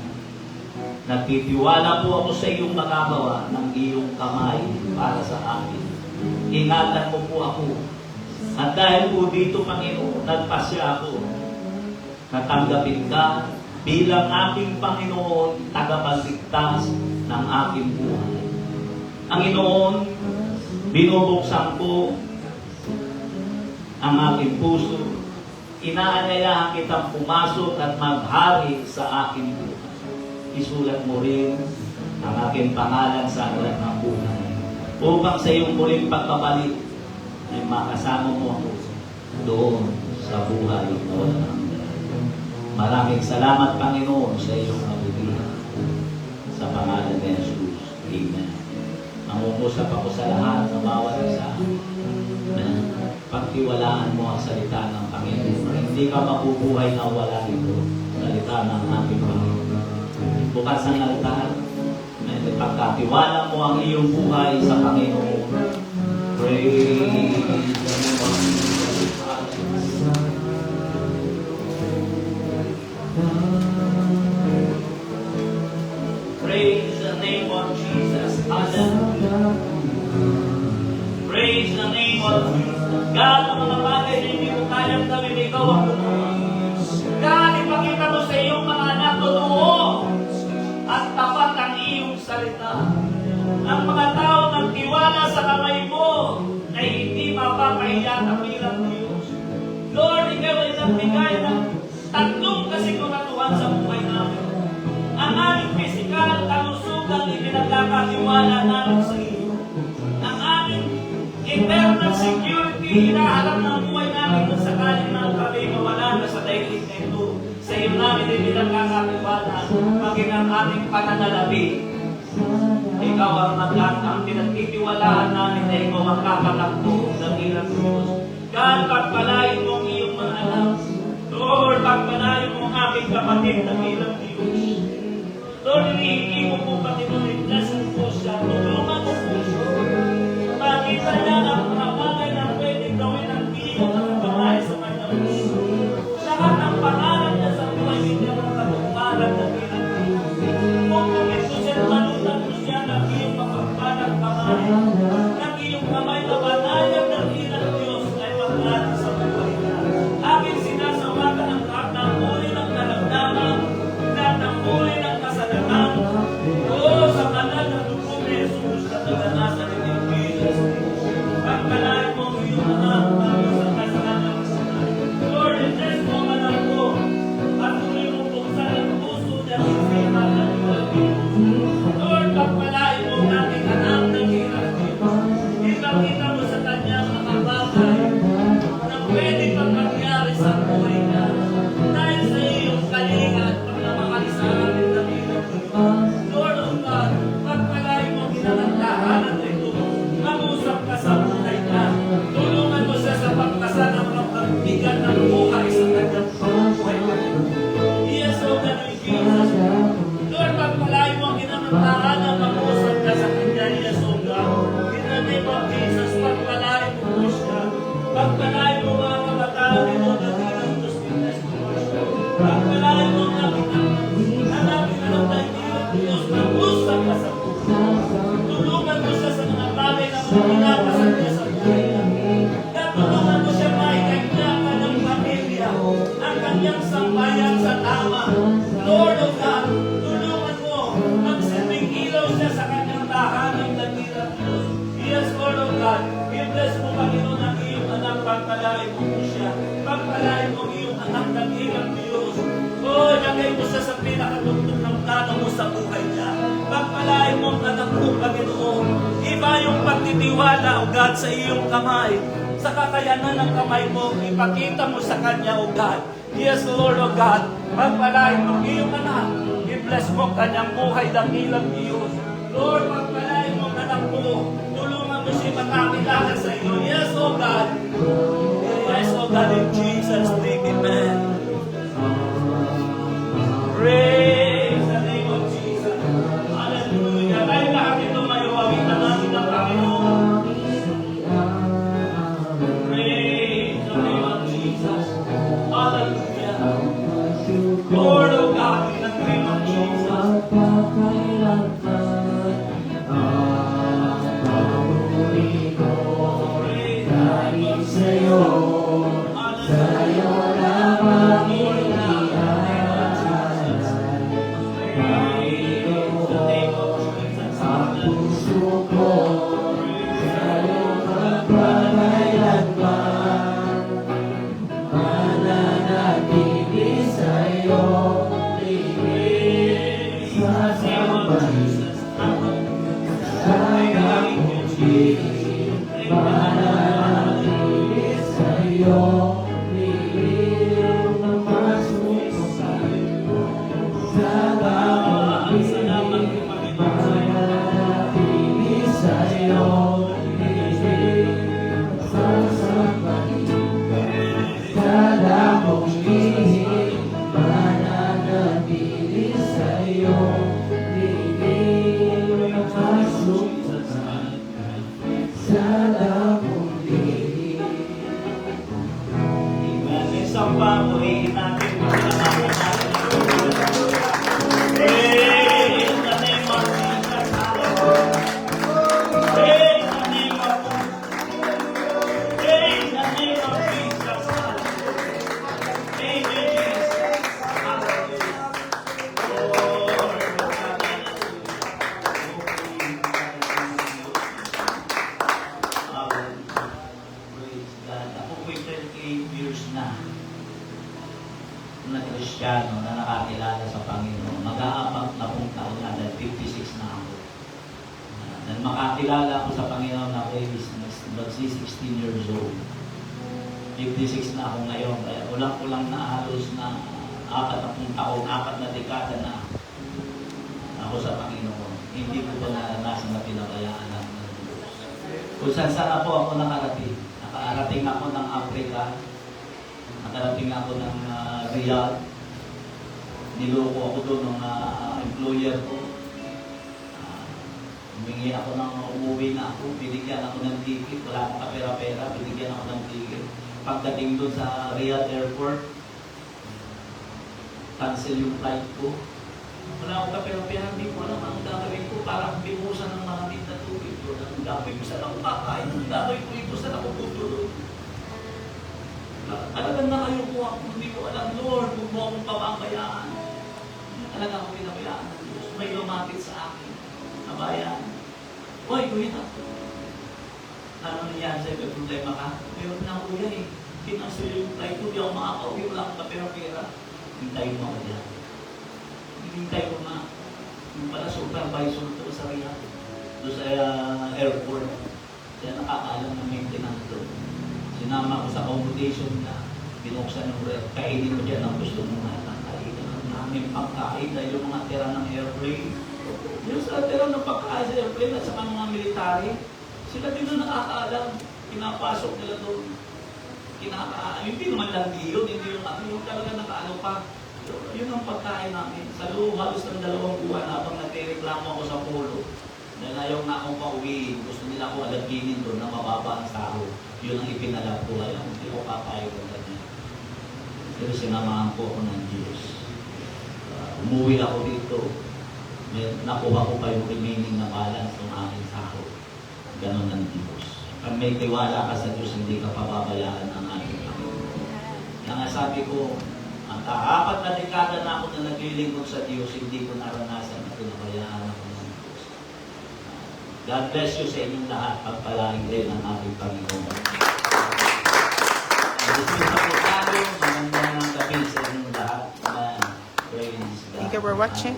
Nagtitiwala po ako sa iyong magagawa ng iyong kamay para sa akin. Ingatan mo po ako. At dahil po dito, Panginoon, nagpasya ako. Natanggapin ka bilang aking Panginoon, tagapagligtas ng aking buhay. Panginoon, binubuksan ko ang aking puso. Inaanyayahan kitang pumasok at maghari sa aking buhay. Isulat mo rin ang aking pangalan sa aklat ng buhay. Upang sa iyong muling pagkabalik ay makasama mo ako doon sa buhay na walang hanggan. Maraming salamat, Panginoon, sa iyong kabutihan. Sa pangalan ni Jesus. Amen. Mangungusap ako sa lahat na bawat isa na pagtiwalaan mo ang salita ng Panginoon. Hindi ka mabubuhay na wala ito. Salita ng ating Panginoon. Bukas ang altar, pagkatiwala mo ang iyong buhay sa Panginoon. Praise the Lord. ikaw ang gumawa. God, ipakita mo sa iyong mga anak totoo at tapat ang iyong salita. Ang mga tao nagtiwala sa kamay mo ay hindi mapapahiya ang bilang Diyos. Lord, ikaw ay nagbigay ng tatlong kasiguraduhan sa buhay namin. Ang aming physical kalusugang ipinagkakatiwala namin sa iyo. Ang aming eternal security hinaharap ng buhay namin kung sakaling na kami mawala na sa daigdig na ito. Sa iyo namin ipinagkakatiwala maging ang aming pananalabi. Ikaw ang pinagtitiwalaan namin na ikaw ang kapatakbo ng ilang Diyos. God, pagpalain mo ang iyong mga anak. Lord, pagpalain mo ang aming kapatid ng ilang Diyos. Lord, hinihingi mo po Panginoon, i-bless po siya. Tulungan mo po siya. Makita niya ang mga bagay na pwedeng gawin ng Diyos at ang babae sa kanyang puso. Lahat ng pangalan niya sa buhay, hindi ang katungpalan ng ilang Diyos. Kung kumito siya, malutan mo siya ng iyong mapagpalang kamay. Ng iyong kamay na banayag ng ilang Diyos ay maglaan sa buhay niya. Aking sinasawagan ang lahat ng uri ng kalamdaman, lahat ng uri ng kasalanan. O sa kanal ng dugo ni Jesus na naganasan ni Jesus. Pagkalain mo ang iyong anak bago sa kasalanan. Lord, bless mo ang anak ko. Patuloy mo buksan ang puso niya sa isipan ng iyong Diyos. Lord, pagpalain mo ang aking anak ng hirap Diyos. Ipakita mo sa kanya mga bagay na pwede pang mangyari sa buhay niya. Dahil sa iyong kalinga at pagmamahal sa amin ng hirap Diyos. Lord of God, pagpalain mo ang ginanagdahanan na ito. Mag-usap ka sa buhay niya. Tulungan mo siya sa pagkasa ng mga pagbigan ng buhay sa kanyang buhay. Yes, O God, in Jesus. Lord, pagpalain mo ang ginanagdahanan. Mag-usap ka sa kanya. Yes, O God. In the name of Jesus, pagpalain mo po siya. Pagpalain mo mga kabataan ito na bilang Diyos Pilipinas mo. Pagpalain mo ang aking hanapin na ng daigdigang Diyos. Mag-usap ka sa puso. Tulungan mo siya sa mga bagay na pinapasan niya sa buhay niya. Tulungan mo siya maikay niya ang kanyang pamilya, ang kanyang sambayan sa tama. Lord of God, tulungan mo magsilbing ilaw siya sa kanyang tahanan ng dakilang Diyos. Yes, Lord of God, i-bless mo Panginoon ang iyong anak, pagpalain mo po siya. Pagpalain mo ang iyong anak ng ilang Diyos. Oh, ilagay mo siya sa pinakatugtog ng plano mo sa buhay niya. Pagpalain mo ang anak mo, Panginoon. Iba yung pagtitiwala, O God, sa iyong kamay. Sa kakayanan ng kamay mo, ipakita mo sa kanya, O God. Yes, Lord, O God. Pagpalain mo ang iyong anak. I-bless mo ang kanyang buhay ng ilang Diyos. Lord, pagpalain mo ang anak mo. Tulungan mo siya makakilala sa iyo. Yes, O God. Yes, O God, in Jesus' name, amen. Praise the name of Jesus. Hallelujah. Tayo lahat ito mayuwawitan natin ng Panginoon. Praise the name of Jesus. Hallelujah. Lord of God, in the name of Jesus. Praise the name of Jesus. Isang pangurihin natin magkakaroon natin. Praise the name of Jesus. Praise the name of Jesus. Praise the name of Jesus. na Kristiyano na nakakilala sa Panginoon. Mag-aabang na pong taon na dahil 56 na ako. Dahil makakilala ako sa Panginoon na ako is 16 years old. 56 na ako ngayon. Kaya ulang-ulang na halos na 40 taon, 4 na dekada na ako sa Panginoon. Hindi ko pa naranasan na pinabayaan ng Diyos. Kung saan po ako nakarating. Nakarating ako ng Africa. Nakarating ako ng Riyadh. Niloko ako doon ng employer ko. Humingi ako ng umuwi na ako. Binigyan ako ng ticket. Wala akong kapera-pera. Binigyan ako ng ticket. Pagdating doon sa Riyadh Airport, cancel yung flight ko. Wala akong kapera-pera. Hindi ko alam ang gagawin ko. Parang bimusan ng maraming na tubig doon. Ang gagawin ko sa ako kakain. Ang gagawin ko ito sa ako tutulog. Talagang nakayuko ako, hindi ko alam, Lord, huwag mo akong pababayaan. Talagang ako pinabayaan ng Diyos. May lumapit sa akin. Nabayan. Hoy, kuya. Ano nangyari sa'yo? May problema ka? Meron na kuya eh. Kinansel yung flight ko, di ako makakauwi, wala akong kapera-pera. Hintayin mo ako dyan. Hintayin mo na. Yung pala supervisor ko sa Riyadh. Doon sa airport. Kaya nakakaalam ng maintenance doon. Sinama ko sa accommodation na binuksan ng ref. Kainin mo dyan ang gusto mo na kainin. Ang daming pagkain dahil yung mga tira ng airplane. Yung sa tira ng pagkain sa airplane at sa mga military, sila din na nakakaalam. Pinapasok nila doon. Hindi naman lang yun. Hindi yung yung talaga nakaano pa. Yun ang pagkain namin. Sa loob halos ng 2 buwan habang nagreklamo ako sa polo. Dahil ayaw na akong pauwiin. Gusto nila ako alaginin doon na mababa ang sahod. Yun ang ipinalap ko. Kaya hindi ko papayag ng ganyan. Pero sinamahan ko ako ng Diyos. Umuwi ako dito. Nakuha ko pa yung remaining na balance ng aking sahod. Ganon ng Diyos. Pag may tiwala ka sa Diyos, hindi ka pababayaan ng ating Panginoon. Kaya nga sabi ko, ang 4 na dekada na ako na naglilingkod sa Diyos, hindi ko naranasan na pinabayaan ako ng Diyos. God bless you sa inyong lahat. Pagpalaing din ang ating Panginoon. Gusto sa po tayo, magandang gabi sa inyong lahat. Praise God. Thank you for watching.